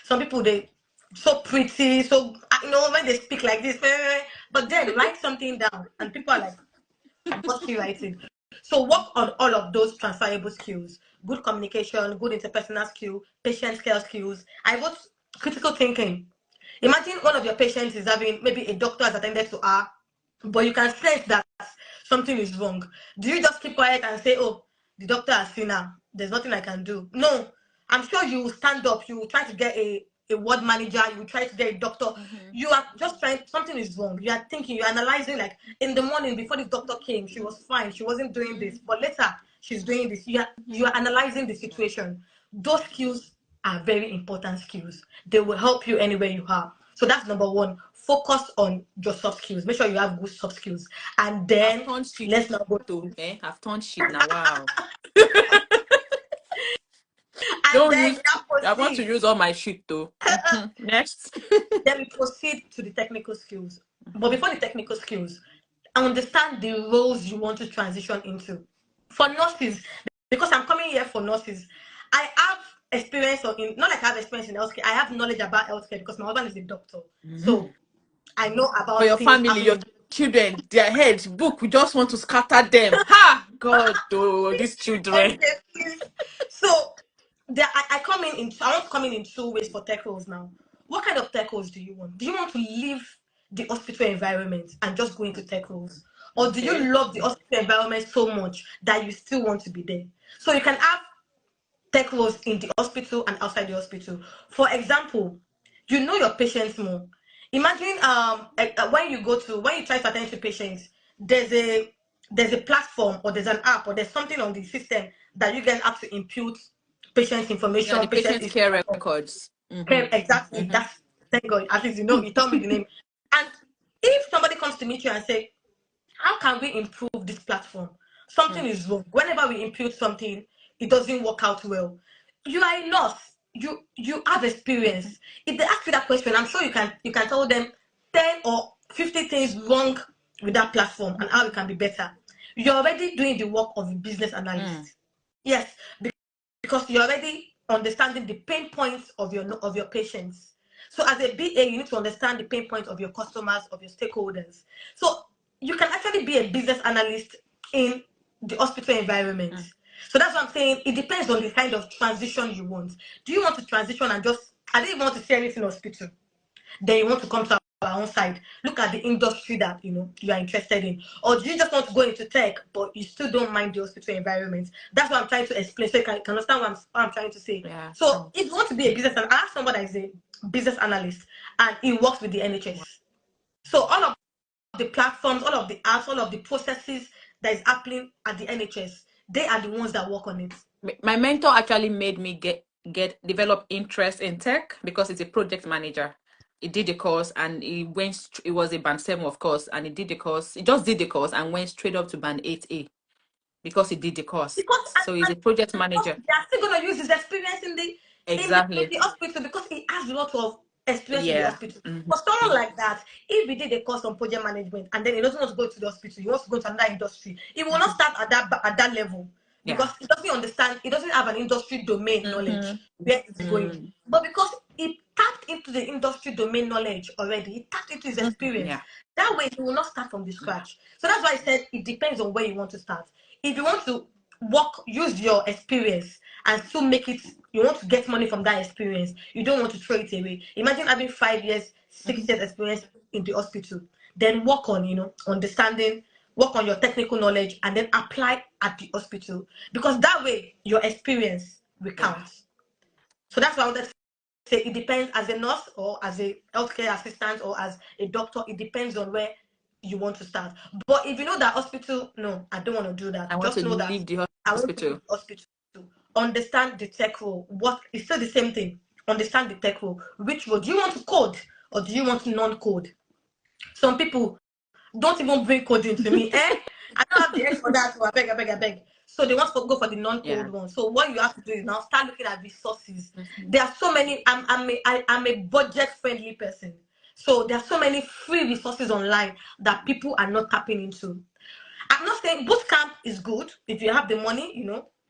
[SPEAKER 2] Some people, they so pretty, so when they speak like this, but then write something down and people are like, what's she writing? So work on all of those transferable skills: good communication, good interpersonal skill, patient care skills. I wrote critical thinking. Imagine one of your patients is having, maybe a doctor has attended to her, but you can sense that something is wrong. Do you just keep quiet and say, oh, the doctor has seen her, there's nothing I can do? No. I'm sure you will stand up, you will try to get a ward manager, you will try to get a doctor. You are just trying, something is wrong. You are thinking, you're analyzing, like in the morning before the doctor came, she was fine, she wasn't doing this, but later she's doing this. You are analyzing the situation. Those skills are very important skills. They will help you anywhere you are. So that's number one. Focus on your soft skills. Make sure you have good soft skills. And
[SPEAKER 1] I've
[SPEAKER 2] then
[SPEAKER 1] turned shit
[SPEAKER 2] let's now go
[SPEAKER 1] to,
[SPEAKER 2] to
[SPEAKER 1] I've turned shit now. Wow.
[SPEAKER 2] and
[SPEAKER 1] Don't
[SPEAKER 2] then
[SPEAKER 1] use,
[SPEAKER 2] we now
[SPEAKER 1] I want to
[SPEAKER 2] proceed.
[SPEAKER 1] use all my shit though. Next.
[SPEAKER 2] Then we proceed to the technical skills. But before the technical skills, understand the roles you want to transition into. For nurses, because I'm coming here for nurses, I have experience in, not like I have experience in healthcare, I have knowledge about healthcare because my husband is a doctor. So I know
[SPEAKER 1] For
[SPEAKER 2] about
[SPEAKER 1] your
[SPEAKER 2] things
[SPEAKER 1] family, your
[SPEAKER 2] happening.
[SPEAKER 1] children, their heads, book, we just want to scatter them. Ha! God, oh, these children.
[SPEAKER 2] Okay, please. So there, I come in, I want to come in two ways for tech roles now. What kind of tech roles do you want? Do you want to leave the hospital environment and just go into tech roles? Or do
[SPEAKER 1] Okay.
[SPEAKER 2] you love the hospital environment so much that you still want to be there? So you can have tech roles in the hospital and outside the hospital. For example, you know your patients more. Imagine when you try to attend to patients, there's a platform or there's an app or there's something on the system that you guys have to input patients
[SPEAKER 1] Yeah,
[SPEAKER 2] information,
[SPEAKER 1] the
[SPEAKER 2] patient
[SPEAKER 1] patient's
[SPEAKER 2] history.
[SPEAKER 1] care records.
[SPEAKER 2] Okay, exactly. That's, thank God. At least you told me the name. And if somebody comes to meet you and say, how can we improve this platform? Something is wrong. Whenever we input something, it doesn't work out well. You are a nurse. You have experience. If they ask you that question, I'm sure you can tell them 10 or 50 things wrong with that platform and how it can be better. You're already doing the work of a business analyst. Yes, because you're already understanding the pain points of your patients. So as a BA, you need to understand the pain points of your customers, of your stakeholders. So you can actually be a business analyst in the hospital environment. So that's what I'm saying. It depends on the kind of transition you want. Do you want to transition and just, I didn't even want to say anything hospital, then you want to come to our own side, look at the industry that you are interested in, or do you just want to go into tech but you still don't mind the hospital environment? That's what I'm trying to explain so you can understand what I'm trying to say.
[SPEAKER 1] Yeah,
[SPEAKER 2] So
[SPEAKER 1] true.
[SPEAKER 2] if you want to be a business analyst, I have someone that is a business analyst and he works with the NHS. So all of the platforms, all of the apps, all of the processes that is happening at the NHS, they are the ones that work on it.
[SPEAKER 1] My mentor actually made me develop interest in tech because it's a project manager. He did the course and it was a band 7 of course, and he just did the course and went straight up to band 8A because he did the course.
[SPEAKER 2] Because
[SPEAKER 1] So he's a project
[SPEAKER 2] because
[SPEAKER 1] manager.
[SPEAKER 2] they are still gonna use his experience in the
[SPEAKER 1] Exactly.
[SPEAKER 2] hospital because he has a lot of experience in the
[SPEAKER 1] Yeah.
[SPEAKER 2] hospital. For someone like that, if he did a course on project management and then he doesn't want to go to the hospital, he wants to go to another industry, he will not start at that level because
[SPEAKER 1] Yeah.
[SPEAKER 2] he doesn't understand, he doesn't have an industry domain knowledge where it's going. But because he tapped into the industry domain knowledge already, he tapped into his experience.
[SPEAKER 1] Yeah.
[SPEAKER 2] That way he will not start from the scratch. So that's why I said it depends on where you want to start. If you want to use your experience and still make it, you want to get money from that experience, you don't want to throw it away. Imagine having 5 years, 6 years experience in the hospital, then work on understanding, work on your technical knowledge and then apply at the hospital, because that way your experience will
[SPEAKER 1] Yeah.
[SPEAKER 2] count. So that's why I wanted to say it depends. As a nurse or as a healthcare assistant or as a doctor, it depends on where you want to start. But if you know that hospital, no, I don't want to do
[SPEAKER 1] I
[SPEAKER 2] that.
[SPEAKER 1] want to
[SPEAKER 2] Just know that
[SPEAKER 1] leave the
[SPEAKER 2] I want to leave
[SPEAKER 1] hospital.
[SPEAKER 2] the hospital. Understand the tech role. What it's still the same thing. Understand the tech role. Which role do you want to code or do you want to non-code? Some people don't even bring coding to me. I don't have the X for that. So I beg, I beg, I beg. So they want to go for the
[SPEAKER 1] Yeah.
[SPEAKER 2] non-code one. So what you have to do is now start looking at resources. There are so many. I'm a budget-friendly person. So there are so many free resources online that people are not tapping into. I'm not saying boot camp is good if you have the money,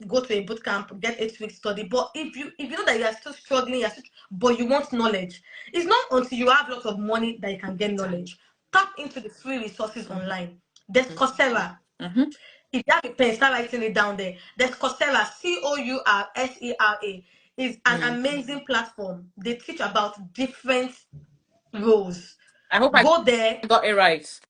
[SPEAKER 2] go to a boot camp, get 8 weeks study. But if you know that you are still struggling, but you want knowledge, it's not until you have lots of money that you can get knowledge. Tap into the free resources online. There's Coursera. If you have a pen, start writing it down there. There's Coursera, Coursera is an amazing platform. They teach about different roles.
[SPEAKER 1] I hope I
[SPEAKER 2] Go there.
[SPEAKER 1] got it right.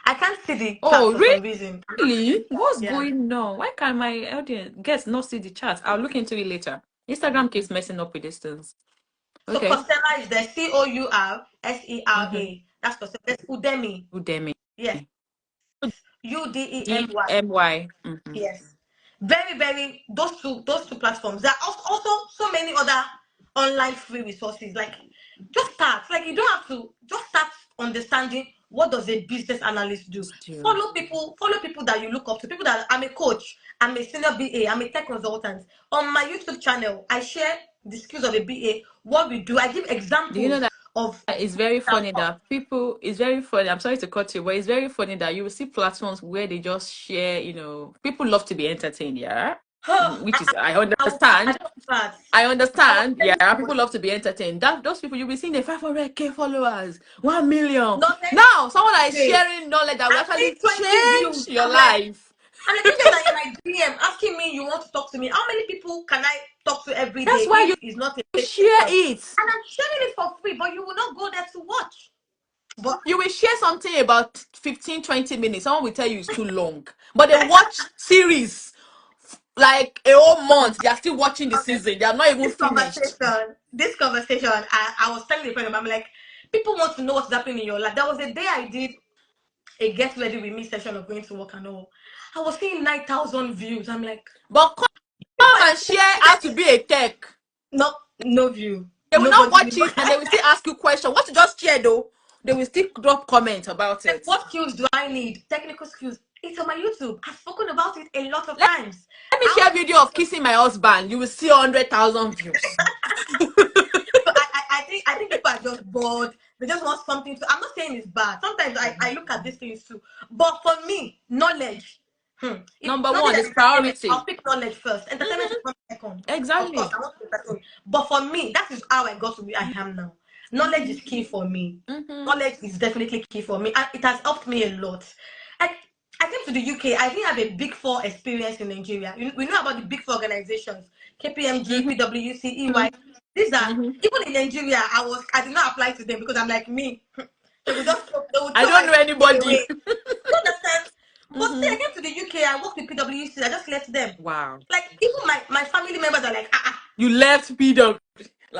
[SPEAKER 2] I can't see the chat
[SPEAKER 1] Oh,
[SPEAKER 2] for some reason. I'm not seeing
[SPEAKER 1] really?
[SPEAKER 2] the chat.
[SPEAKER 1] What's
[SPEAKER 2] Yeah.
[SPEAKER 1] going on? Why can't my audience guests not see the chat? I'll look into it later. Instagram keeps messing up with these things.
[SPEAKER 2] So
[SPEAKER 1] Okay.
[SPEAKER 2] Coursera is there.
[SPEAKER 1] Mm-hmm.
[SPEAKER 2] Coursera. That's Coursera. There's Udemy.
[SPEAKER 1] Udemy.
[SPEAKER 2] Yes. Udemy.
[SPEAKER 1] DMY. Mm-hmm.
[SPEAKER 2] Yes. Very, very those two platforms. There are also so many other online free resources. Like just start. Like you don't have to just start understanding what does a business analyst do.
[SPEAKER 1] Still.
[SPEAKER 2] Follow people that you look up to. People that I'm a coach, I'm a senior BA, I'm a tech consultant. On my YouTube channel, I share the skills of a BA, what we do. I give
[SPEAKER 1] Do you know
[SPEAKER 2] examples
[SPEAKER 1] that
[SPEAKER 2] of
[SPEAKER 1] it's very funny
[SPEAKER 2] stuff.
[SPEAKER 1] that people, it's very funny. I'm sorry to cut you, but it's very funny that you will see platforms where they just share, people love to be entertained, yeah? Which is, I
[SPEAKER 2] I
[SPEAKER 1] understand.
[SPEAKER 2] don't start.
[SPEAKER 1] I
[SPEAKER 2] I was
[SPEAKER 1] understand.
[SPEAKER 2] telling
[SPEAKER 1] Yeah, people
[SPEAKER 2] somebody,
[SPEAKER 1] love to be entertained. That those people you'll be seeing the 500K followers, 1 million.
[SPEAKER 2] knowledge
[SPEAKER 1] Now, someone that is
[SPEAKER 2] today.
[SPEAKER 1] sharing knowledge that will
[SPEAKER 2] I'm seeing
[SPEAKER 1] actually
[SPEAKER 2] 20
[SPEAKER 1] change
[SPEAKER 2] views.
[SPEAKER 1] your
[SPEAKER 2] I'm like,
[SPEAKER 1] life.
[SPEAKER 2] and the thing is that in my DM asking me you want to talk to me. How many people can I talk to every
[SPEAKER 1] That's
[SPEAKER 2] day
[SPEAKER 1] why
[SPEAKER 2] if
[SPEAKER 1] you
[SPEAKER 2] it's not a paid
[SPEAKER 1] share
[SPEAKER 2] session?
[SPEAKER 1] it.
[SPEAKER 2] And I'm sharing it for free, but you will not go there to watch. But
[SPEAKER 1] You will share something about 15, 20 minutes. Someone will tell you it's too long. But they watch series like a whole month. They are still watching the
[SPEAKER 2] okay,
[SPEAKER 1] season. They are not even
[SPEAKER 2] this
[SPEAKER 1] finished.
[SPEAKER 2] conversation, this conversation, I was telling the friend, I'm like, people want to know what's happening in your life. There was a day I did a get ready with me session of going to work and all. I was seeing 9,000 views. I'm like,
[SPEAKER 1] But
[SPEAKER 2] people
[SPEAKER 1] come
[SPEAKER 2] are
[SPEAKER 1] and share how to be a tech.
[SPEAKER 2] no, no view.
[SPEAKER 1] They will not
[SPEAKER 2] Nobody
[SPEAKER 1] watch
[SPEAKER 2] knew.
[SPEAKER 1] it and they will still ask you questions. What you just share though, they will still drop comments about
[SPEAKER 2] Like,
[SPEAKER 1] it.
[SPEAKER 2] what skills do I need? Technical skills. It's on my YouTube. I've spoken about it a lot of
[SPEAKER 1] Let,
[SPEAKER 2] times.
[SPEAKER 1] let me
[SPEAKER 2] How
[SPEAKER 1] share a
[SPEAKER 2] to
[SPEAKER 1] video of kissing my husband. You will see 100,000 views.
[SPEAKER 2] so I think people are just bored. They just want something to. I'm not saying it's bad. Sometimes I look at these things too. But for me, knowledge. If
[SPEAKER 1] Number
[SPEAKER 2] knowledge
[SPEAKER 1] one
[SPEAKER 2] and
[SPEAKER 1] is
[SPEAKER 2] entertainment, I'll
[SPEAKER 1] priority.
[SPEAKER 2] pick knowledge first. Entertainment should
[SPEAKER 1] Hmm.
[SPEAKER 2] come second. Of course,
[SPEAKER 1] Exactly.
[SPEAKER 2] I want to be entertained. But for me, that is how I got to where I am now. Knowledge is key for me.
[SPEAKER 1] Hmm.
[SPEAKER 2] Knowledge is definitely key for me, and it has helped me a lot. I I came to the UK. I didn't have a big four experience in Nigeria. We know about the big four organizations: KPMG,
[SPEAKER 1] Hmm.
[SPEAKER 2] PwC, EY. These are
[SPEAKER 1] Hmm.
[SPEAKER 2] even in Nigeria. I did not apply to them because I'm like me. They would
[SPEAKER 1] I
[SPEAKER 2] throw
[SPEAKER 1] don't
[SPEAKER 2] my
[SPEAKER 1] know
[SPEAKER 2] CV
[SPEAKER 1] anybody.
[SPEAKER 2] away. You understand? But see,
[SPEAKER 1] Hmm.
[SPEAKER 2] I came to the UK. I worked with PwC. I just left them.
[SPEAKER 1] Wow.
[SPEAKER 2] Like even my family members are like,
[SPEAKER 1] You left PW.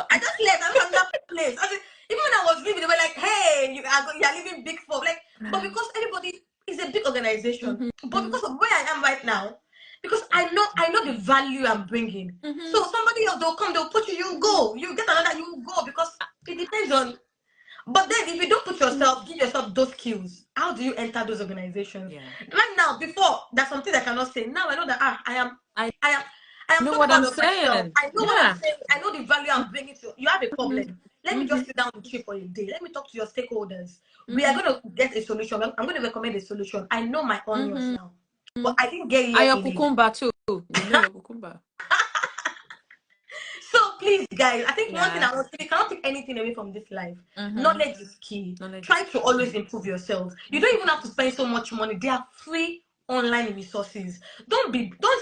[SPEAKER 2] I just left. I went to another place. I mean, even when I was leaving, they were like, "Hey, you are leaving Big Four." Like, but because everybody is a big organization,
[SPEAKER 1] Hmm.
[SPEAKER 2] but because of where I am right now, because I know the value I'm bringing.
[SPEAKER 1] Hmm.
[SPEAKER 2] So somebody else, they'll come, they'll put you, you go, you get another, you go, because it depends on. But then, if you don't put yourself, give yourself those skills, how do you enter those organizations?
[SPEAKER 1] Yeah.
[SPEAKER 2] Right now, before there's something I cannot say. Now I know that
[SPEAKER 1] I
[SPEAKER 2] I am, I am
[SPEAKER 1] know
[SPEAKER 2] so
[SPEAKER 1] what
[SPEAKER 2] proud
[SPEAKER 1] I'm
[SPEAKER 2] of myself.
[SPEAKER 1] saying.
[SPEAKER 2] I know what I'm
[SPEAKER 1] Yeah.
[SPEAKER 2] saying. I know the value I'm bringing to. You have a
[SPEAKER 1] Hmm.
[SPEAKER 2] problem. Let me
[SPEAKER 1] Hmm.
[SPEAKER 2] just sit down with you for a day. Let me talk to your stakeholders. We are
[SPEAKER 1] Hmm.
[SPEAKER 2] going to get a solution. I'm going to recommend a solution. I know my onions
[SPEAKER 1] Hmm.
[SPEAKER 2] now, but I didn't get
[SPEAKER 1] And
[SPEAKER 2] here
[SPEAKER 1] your
[SPEAKER 2] in it.
[SPEAKER 1] cucumber too. You know your cucumber.
[SPEAKER 2] So please, guys, I think one thing
[SPEAKER 1] Yeah.
[SPEAKER 2] I want to say, you cannot take anything away from this life.
[SPEAKER 1] Hmm.
[SPEAKER 2] Knowledge is key.
[SPEAKER 1] Knowledge
[SPEAKER 2] Try
[SPEAKER 1] is
[SPEAKER 2] to
[SPEAKER 1] key.
[SPEAKER 2] always improve yourselves. You don't even have to spend so much money. They are free online resources. Don't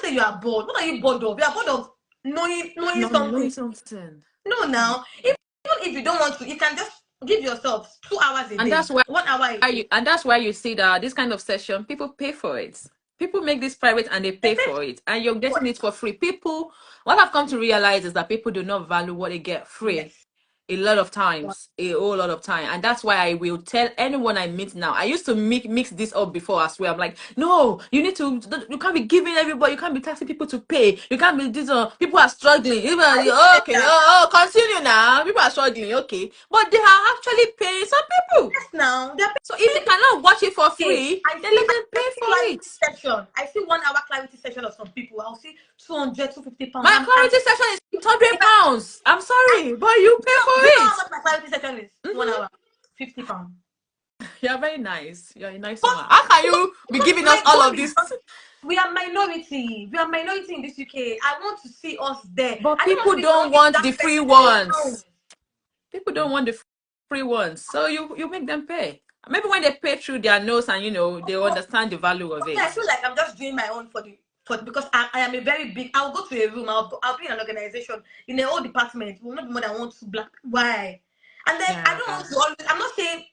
[SPEAKER 2] say you are bored. What are you bored of? You are bored of knowing
[SPEAKER 1] No,
[SPEAKER 2] something.
[SPEAKER 1] knowing something.
[SPEAKER 2] No, now, even if you don't want to, you can just give yourself 2 hours a
[SPEAKER 1] And that's
[SPEAKER 2] day,
[SPEAKER 1] why
[SPEAKER 2] 1 hour a day.
[SPEAKER 1] you see that this kind of session, people pay for it. People make this private and they
[SPEAKER 2] They
[SPEAKER 1] pay
[SPEAKER 2] pay
[SPEAKER 1] for it, and you're
[SPEAKER 2] for
[SPEAKER 1] getting
[SPEAKER 2] it.
[SPEAKER 1] it for free. People, what I've come to realize is that people do not value what they get free.
[SPEAKER 2] Yes.
[SPEAKER 1] A lot of times, a whole lot of time, and that's why I will tell anyone I meet now. I used to mix this up before as well. I'm like, no, you need to, you can't be giving everybody, you can't be taxing people to pay, you can't be this. People are struggling. Even
[SPEAKER 2] I used to say
[SPEAKER 1] okay,
[SPEAKER 2] that.
[SPEAKER 1] continue now. People are struggling, okay, but they are actually paying some people.
[SPEAKER 2] Yes, now they're
[SPEAKER 1] So if they cannot watch it for
[SPEAKER 2] paying.
[SPEAKER 1] free,
[SPEAKER 2] I
[SPEAKER 1] then
[SPEAKER 2] see
[SPEAKER 1] let them
[SPEAKER 2] I
[SPEAKER 1] pay
[SPEAKER 2] see
[SPEAKER 1] for
[SPEAKER 2] clarity
[SPEAKER 1] it.
[SPEAKER 2] session. I see 1 hour clarity session of some people. I'll see 200, 250 pounds.
[SPEAKER 1] My
[SPEAKER 2] I'm
[SPEAKER 1] clarity session is
[SPEAKER 2] if
[SPEAKER 1] 100
[SPEAKER 2] I,
[SPEAKER 1] pounds. I'm sorry, but you pay for
[SPEAKER 2] do you know how
[SPEAKER 1] it.
[SPEAKER 2] much my clarity session is? 1 hour,
[SPEAKER 1] Hmm.
[SPEAKER 2] 50 pounds.
[SPEAKER 1] You're very nice. You're a nice
[SPEAKER 2] But
[SPEAKER 1] woman. How can
[SPEAKER 2] but
[SPEAKER 1] you be
[SPEAKER 2] but
[SPEAKER 1] giving us
[SPEAKER 2] my
[SPEAKER 1] all
[SPEAKER 2] goal
[SPEAKER 1] of
[SPEAKER 2] is
[SPEAKER 1] this?
[SPEAKER 2] not, we are minority. We are minority in this UK. I want to see us there.
[SPEAKER 1] But
[SPEAKER 2] I don't want to
[SPEAKER 1] people
[SPEAKER 2] be the
[SPEAKER 1] don't
[SPEAKER 2] only
[SPEAKER 1] want the
[SPEAKER 2] black
[SPEAKER 1] free
[SPEAKER 2] person in the room.
[SPEAKER 1] ones. People don't want the free ones. So you make them pay. Maybe when they pay through their nose and they understand the value of
[SPEAKER 2] I
[SPEAKER 1] it.
[SPEAKER 2] feel like I'm just doing my own for because I am a very big. I'll go to a room. I'll be in an organization in a whole department. We'll not be more than one two black. Why? And then I don't
[SPEAKER 1] Yeah.
[SPEAKER 2] want to always. I'm not saying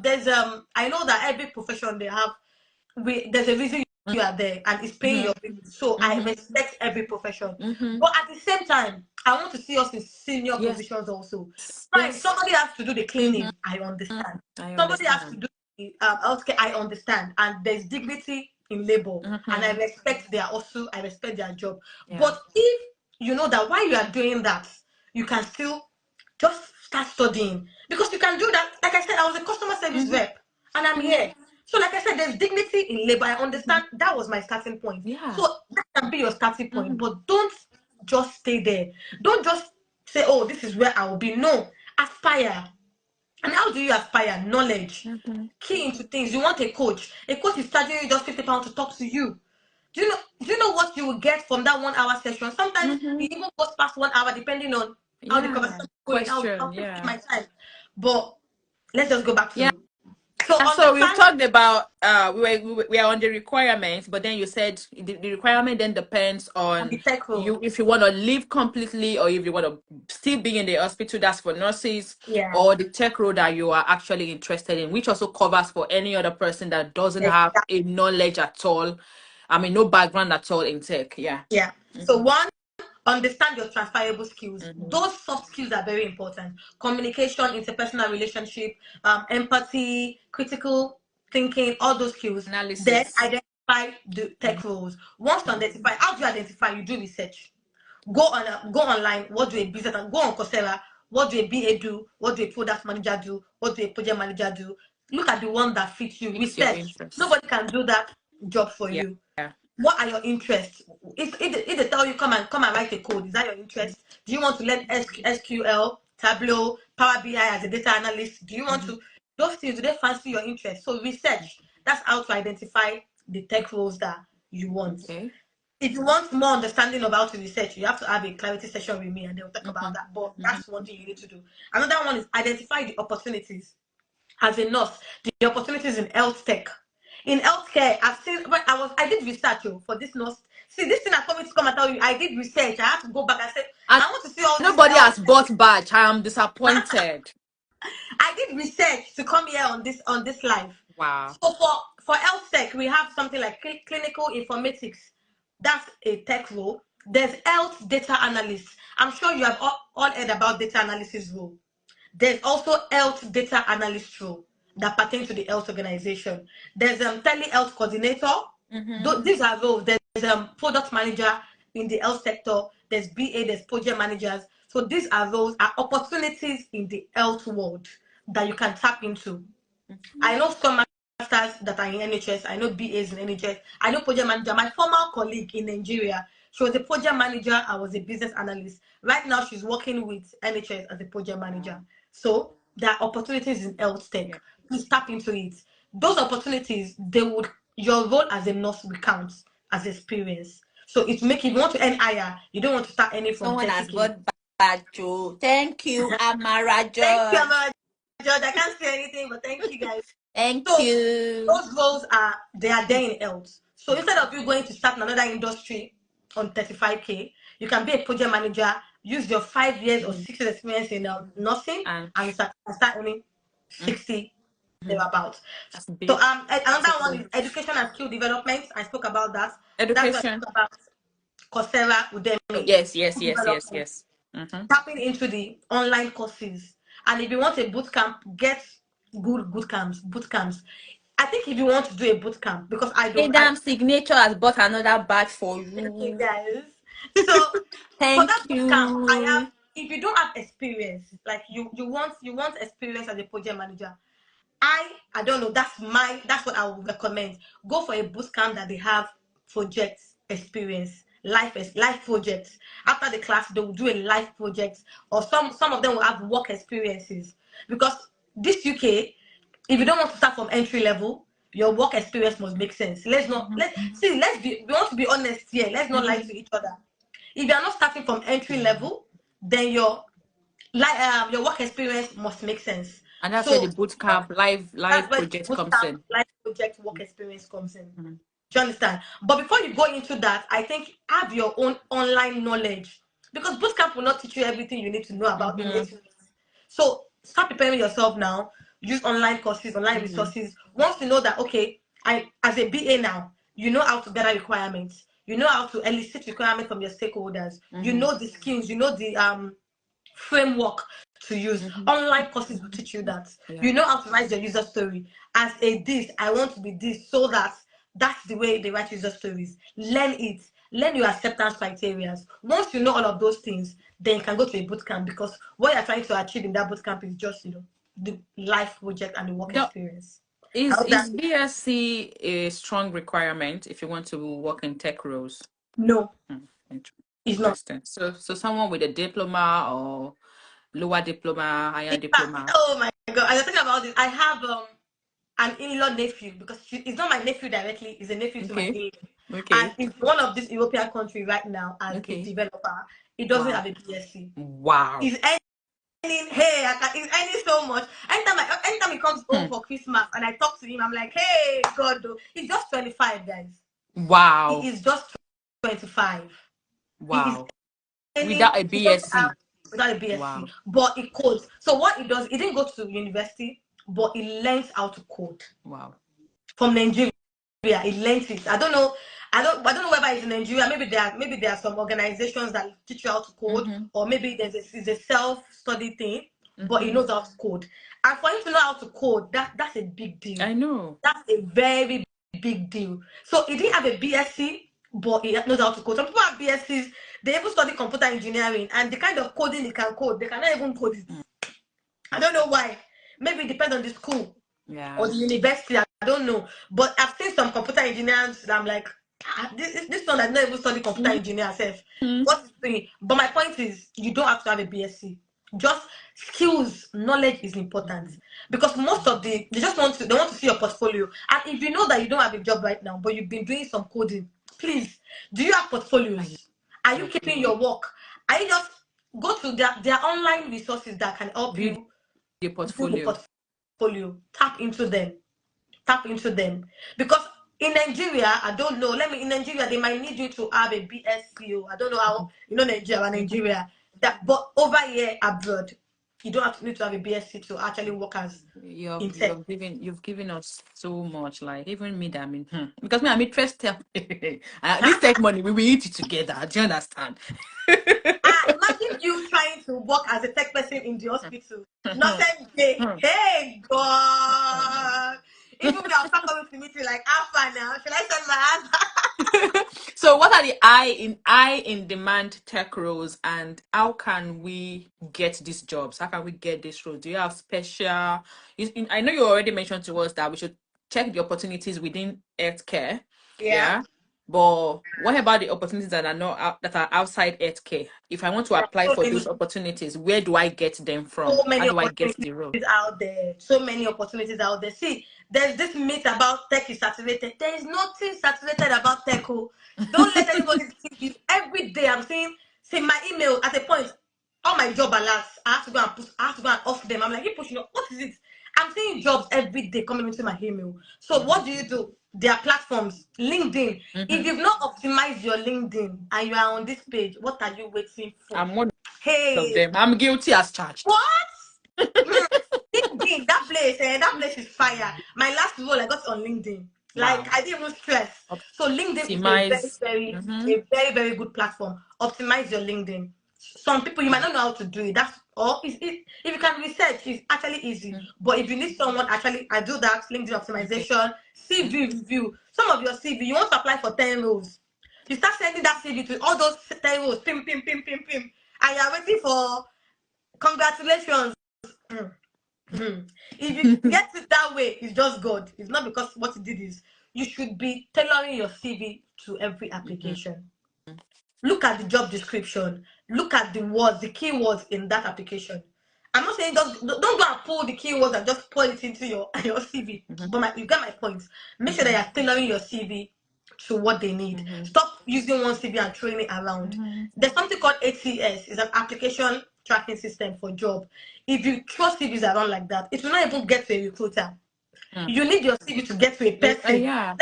[SPEAKER 2] there's I know that every profession they have. There's a reason you are there, and it's paying your
[SPEAKER 1] Mm-hmm.
[SPEAKER 2] bills. So I
[SPEAKER 1] Mm-hmm.
[SPEAKER 2] respect every profession,
[SPEAKER 1] Mm-hmm.
[SPEAKER 2] but at the same time, I want to see us in senior
[SPEAKER 1] Yes.
[SPEAKER 2] positions also. Fine,
[SPEAKER 1] Yes.
[SPEAKER 2] somebody has to do the
[SPEAKER 1] Mm-hmm.
[SPEAKER 2] cleaning. I understand.
[SPEAKER 1] I
[SPEAKER 2] Somebody has to
[SPEAKER 1] understand.
[SPEAKER 2] do the healthcare. I understand, and there's dignity in labor, and I
[SPEAKER 1] Mm-hmm.
[SPEAKER 2] respect their also. I respect their job.
[SPEAKER 1] Yeah.
[SPEAKER 2] But if you know that while you are doing that, you can still just start studying, because you can do that. Like I said, I was a customer service
[SPEAKER 1] Mm-hmm.
[SPEAKER 2] rep, and I'm
[SPEAKER 1] Mm-hmm.
[SPEAKER 2] here. So, like I said, there's dignity in labor. I understand that was my starting point.
[SPEAKER 1] Yeah.
[SPEAKER 2] So that can be your starting point,
[SPEAKER 1] Mm-hmm.
[SPEAKER 2] but don't just stay there. Don't just say, "Oh, this is where I will be." No, aspire. And how do you aspire? Knowledge.
[SPEAKER 1] Mm-hmm.
[SPEAKER 2] Key into things. You want a coach. A coach is charging you just £50 to talk to you. Do you know what you will get from that 1 hour session? Sometimes
[SPEAKER 1] Mm-hmm.
[SPEAKER 2] it even goes past 1 hour depending on how the
[SPEAKER 1] Yeah.
[SPEAKER 2] conversation is going, how
[SPEAKER 1] Question.
[SPEAKER 2] taking
[SPEAKER 1] Yeah.
[SPEAKER 2] my time. But let's just go back
[SPEAKER 1] Yeah.
[SPEAKER 2] to, so
[SPEAKER 1] So we've
[SPEAKER 2] understand.
[SPEAKER 1] talked about we are on the requirements, but then you said the requirement then depends
[SPEAKER 2] And
[SPEAKER 1] on
[SPEAKER 2] the tech role.
[SPEAKER 1] you if you want to leave completely or if you want to still be in the hospital. That's for nurses,
[SPEAKER 2] Yeah,
[SPEAKER 1] or the tech role that you are actually interested in, which also covers for any other person that doesn't have
[SPEAKER 2] exactly.
[SPEAKER 1] a knowledge at all. I mean, no background at all in tech. Yeah.
[SPEAKER 2] Yeah. So
[SPEAKER 1] Mm-hmm.
[SPEAKER 2] one, understand your transferable skills.
[SPEAKER 1] Mm-hmm.
[SPEAKER 2] Those soft skills are very important. Communication, interpersonal relationship, empathy, critical thinking, all those skills. Then
[SPEAKER 1] Analysis.
[SPEAKER 2] identify the tech roles. Once you
[SPEAKER 1] Mm-hmm.
[SPEAKER 2] identify, how do you identify? You do research. Go online. What do a business, and go on Coursera? What do a BA do? What do a product manager do? What do a project manager do? Look at the one that fits you.
[SPEAKER 1] Fits your
[SPEAKER 2] Research.
[SPEAKER 1] interests.
[SPEAKER 2] Nobody can do that job for
[SPEAKER 1] Yeah.
[SPEAKER 2] you. What are your interests? If they tell you come and write a code, is that your interest? Do you want to learn SQL, Tableau, Power BI as a data analyst? Do you want
[SPEAKER 1] Mm-hmm.
[SPEAKER 2] to, those things, do they fancy your interest? So research. That's how to identify the tech roles that you want.
[SPEAKER 1] Okay.
[SPEAKER 2] If you want more understanding about the research, you have to have a clarity session with me, and they'll talk
[SPEAKER 1] Mm-hmm.
[SPEAKER 2] about that. But
[SPEAKER 1] Mm-hmm.
[SPEAKER 2] that's one thing you need to do. Another one is identify the opportunities. As a nurse, the opportunities in health tech. In healthcare, I've seen, but I did research for this nurse. See, this thing I told me to come and tell you, I did research. I have to go back and say,
[SPEAKER 1] And
[SPEAKER 2] I want to see all this
[SPEAKER 1] nobody
[SPEAKER 2] health.
[SPEAKER 1] has bought badge. I am disappointed.
[SPEAKER 2] I did research to come here on this live.
[SPEAKER 1] Wow.
[SPEAKER 2] So for health tech, we have something like clinical informatics. That's a tech role. There's health data analyst. I'm sure you have all heard about data analysis role. There's also health data analyst role that pertain to the health organization. There's telehealth coordinator.
[SPEAKER 1] Mm-hmm.
[SPEAKER 2] These are roles. There's product manager in the health sector. There's BA. There's project managers. So these are roles, are opportunities in the health world that you can tap into. I know some masters that are in NHS. I know BAs in NHS. I know project manager. My former colleague in Nigeria, she was a project manager. I was a business analyst. Right now, she's working with NHS as a project manager. So there are opportunities in health tech.
[SPEAKER 1] Yeah.
[SPEAKER 2] Please tap into it. Those opportunities, your role as a nurse will count as experience. So it make, if you want to earn higher, you don't want to start earning from
[SPEAKER 1] Someone has
[SPEAKER 2] 30K.
[SPEAKER 1] bought badge. Oh. Thank you, Amara
[SPEAKER 2] Thank you,
[SPEAKER 1] George.
[SPEAKER 2] Amara George. I can't say anything, but thank you guys.
[SPEAKER 1] Thank
[SPEAKER 2] So
[SPEAKER 1] you.
[SPEAKER 2] those roles they are there in health. So instead of you going to start in another industry on 35K, you can be a project manager, use your 5 years or
[SPEAKER 1] Mm.
[SPEAKER 2] 6 years experience in nursing,
[SPEAKER 1] And
[SPEAKER 2] and you start earning 60
[SPEAKER 1] mm-hmm.
[SPEAKER 2] thereabouts.
[SPEAKER 1] That's
[SPEAKER 2] So
[SPEAKER 1] big.
[SPEAKER 2] another one
[SPEAKER 1] Beautiful.
[SPEAKER 2] is education and skill development. I spoke about that. That's what I
[SPEAKER 1] Education.
[SPEAKER 2] spoke about. Coursera,
[SPEAKER 1] Oh,
[SPEAKER 2] Udemy,
[SPEAKER 1] yes, yes,
[SPEAKER 2] skill
[SPEAKER 1] yes, yes,
[SPEAKER 2] development,
[SPEAKER 1] yes. Mm-hmm.
[SPEAKER 2] tapping into the online courses. And if you want a boot camp, get good boot camps. I think if you want to do a boot camp, because I don't, I
[SPEAKER 1] Adam Signature has bought another badge for
[SPEAKER 2] thank you
[SPEAKER 1] you.
[SPEAKER 2] guys. So for that
[SPEAKER 1] Thank
[SPEAKER 2] boot camp, I have.
[SPEAKER 1] you.
[SPEAKER 2] If you don't have experience, like you want experience as a project manager, I don't know. That's what I would recommend. Go for a boot camp that they have project experience, life projects. After the class, they will do a life project, or some of them will have work experiences. Because this UK, if you don't want to start from entry level, your work experience must make sense.
[SPEAKER 1] Mm-hmm.
[SPEAKER 2] We want to be honest here. Let's not lie
[SPEAKER 1] Mm-hmm.
[SPEAKER 2] to each other. If you are not starting from entry level, then your work experience must make sense.
[SPEAKER 1] And that's where the
[SPEAKER 2] So
[SPEAKER 1] boot camp live
[SPEAKER 2] that's where the
[SPEAKER 1] project comes
[SPEAKER 2] bootcamp
[SPEAKER 1] in.
[SPEAKER 2] life project work experience comes in.
[SPEAKER 1] Mm-hmm.
[SPEAKER 2] Do you understand? But before you go into that, I think have your own online knowledge, because bootcamp will not teach you everything you need to know about
[SPEAKER 1] Mm-hmm.
[SPEAKER 2] immediately. So start preparing yourself now. Use online courses, online resources. Once you know that, okay, I as a BA now, you know how to gather requirements. You know how to elicit requirements from your stakeholders. You know the skills. You know the framework to use. Online courses will teach you that.
[SPEAKER 1] Yeah.
[SPEAKER 2] You know how to write your user story. As a this, I want to be this, so that that's the way they write user stories. Learn it. Learn your acceptance criteria. Once you know all of those things, then you can go to a boot camp, because what you're trying to achieve in that boot camp is just, the life project and the work experience. I hope
[SPEAKER 1] Is
[SPEAKER 2] that
[SPEAKER 1] BSc a strong requirement if you want to work in tech roles?
[SPEAKER 2] no, it's not.
[SPEAKER 1] Interesting. So someone with a diploma or lower diploma, higher
[SPEAKER 2] In fact,
[SPEAKER 1] diploma.
[SPEAKER 2] oh my god, I was thinking about this. I have an in-law nephew, because it's not my nephew directly, it's a nephew to my
[SPEAKER 1] Okay.
[SPEAKER 2] in-law. And
[SPEAKER 1] Okay.
[SPEAKER 2] in one of these European countries right now as a
[SPEAKER 1] Okay.
[SPEAKER 2] developer. He doesn't
[SPEAKER 1] Wow.
[SPEAKER 2] have a BSc.
[SPEAKER 1] Wow.
[SPEAKER 2] He's earning, hey, he's earning so much. Anytime he comes home for Christmas and I talk to him, I'm like, hey, God, though. He's just 25, guys. He
[SPEAKER 1] Wow.
[SPEAKER 2] is just 25. He is
[SPEAKER 1] Wow.
[SPEAKER 2] earning,
[SPEAKER 1] Without a
[SPEAKER 2] he doesn't have,
[SPEAKER 1] BSc.
[SPEAKER 2] without a BSc,
[SPEAKER 1] Wow.
[SPEAKER 2] but he codes. So what he does, he didn't go to university, but he learns how to code
[SPEAKER 1] Wow.
[SPEAKER 2] from Nigeria. He learns it. I don't know whether it's in Nigeria. Maybe there are some organizations that teach you how to code, or maybe it's a self-study thing, but he knows how to code. And for him to know how to code, that's a big deal.
[SPEAKER 1] I know.
[SPEAKER 2] That's a very big deal. So he didn't have a BSc, but he knows how to code. Some people have BScs, they even study computer engineering, and the kind of coding they can code, they cannot even code it. I don't know why. Maybe it depends on the school
[SPEAKER 1] Yeah.
[SPEAKER 2] or the university. I don't know. But I've seen some computer engineers that I'm like, this one has not even studied computer engineer self. What is doing? But my point is, you don't have to have a BSc. Just skills, knowledge is important, because most of they want to see your portfolio. And if you know that you don't have a job right now, but you've been doing some coding, please, do you have portfolios? Are you keeping your work? Are you just go to their online resources that can help
[SPEAKER 1] Build
[SPEAKER 2] you
[SPEAKER 1] the
[SPEAKER 2] build a
[SPEAKER 1] portfolio.
[SPEAKER 2] portfolio? Tap into them. Tap into them. Because in Nigeria, I don't know. In Nigeria, they might need you to have a BSc. I don't know how, Nigeria. But over here abroad, you don't have to need to have a BSc to actually work as in tech.
[SPEAKER 1] You've given us so much, like even me that because me I'm interested. This tech money we will eat it together. Do you understand?
[SPEAKER 2] Imagine you trying to work as a tech person in the hospital. Nothing day. Hey God. Even when I'll start coming to meet you like, Alpha now, should I send my husband?
[SPEAKER 1] So what are the high in demand tech roles, and how can we get these jobs? How can we get this role? Do you have special I know you already mentioned to us that we should check the opportunities within healthcare.
[SPEAKER 2] Yeah.
[SPEAKER 1] Yeah. But what about the opportunities that are not that are outside healthcare? If I want to
[SPEAKER 2] There are
[SPEAKER 1] apply
[SPEAKER 2] so
[SPEAKER 1] for
[SPEAKER 2] many
[SPEAKER 1] those opportunities, where do I get them from?
[SPEAKER 2] so
[SPEAKER 1] How
[SPEAKER 2] many
[SPEAKER 1] do I get
[SPEAKER 2] opportunities
[SPEAKER 1] the role?
[SPEAKER 2] out there. So many opportunities out there. See, there's this myth about tech is saturated. There is nothing saturated about tech. Oh. Don't let anybody think you. Every day I'm seeing, see my email at a point, all my job alerts. I have to go and push, I have to go and off them. I'm like, you pushing up. What is it? I'm seeing jobs every day coming into my email. So what do? There are platforms, LinkedIn. If you've not optimized your LinkedIn and you are on this page, what are you waiting for?
[SPEAKER 1] I'm one of
[SPEAKER 2] Hey,
[SPEAKER 1] them. I'm guilty as charged.
[SPEAKER 2] what? LinkedIn, that place is fire. My last role I got on LinkedIn. Like
[SPEAKER 1] Wow.
[SPEAKER 2] I didn't even stress. So LinkedIn is a very,
[SPEAKER 1] Optimize.
[SPEAKER 2] very, a very, very good platform. Optimize your LinkedIn. Some people you might not know how to do it. If you can research, it's actually easy. But if you need someone, actually, I do that. LinkedIn
[SPEAKER 1] Okay.
[SPEAKER 2] optimization, CV review. Some of your CV, you want to apply for 10 roles. You start sending that CV to all those 10 roles, pim, pim, pim, pim, pim, and you're waiting for congratulations. If you get it that way, it's just God. It's not because what you did is you should be tailoring your CV to every application. Look at the job description. Look at the words, the keywords in that application. I'm not saying just don't go and pull the keywords and just pull it into your CV. But you get my point. Make sure that you're tailoring your CV to what they need. Stop using one CV and throwing it around. There's something called ATS. It's an application tracking system for job. If you throw CVs around like that, it will not even get to a recruiter. You need your CV to get to a person.
[SPEAKER 1] Yeah.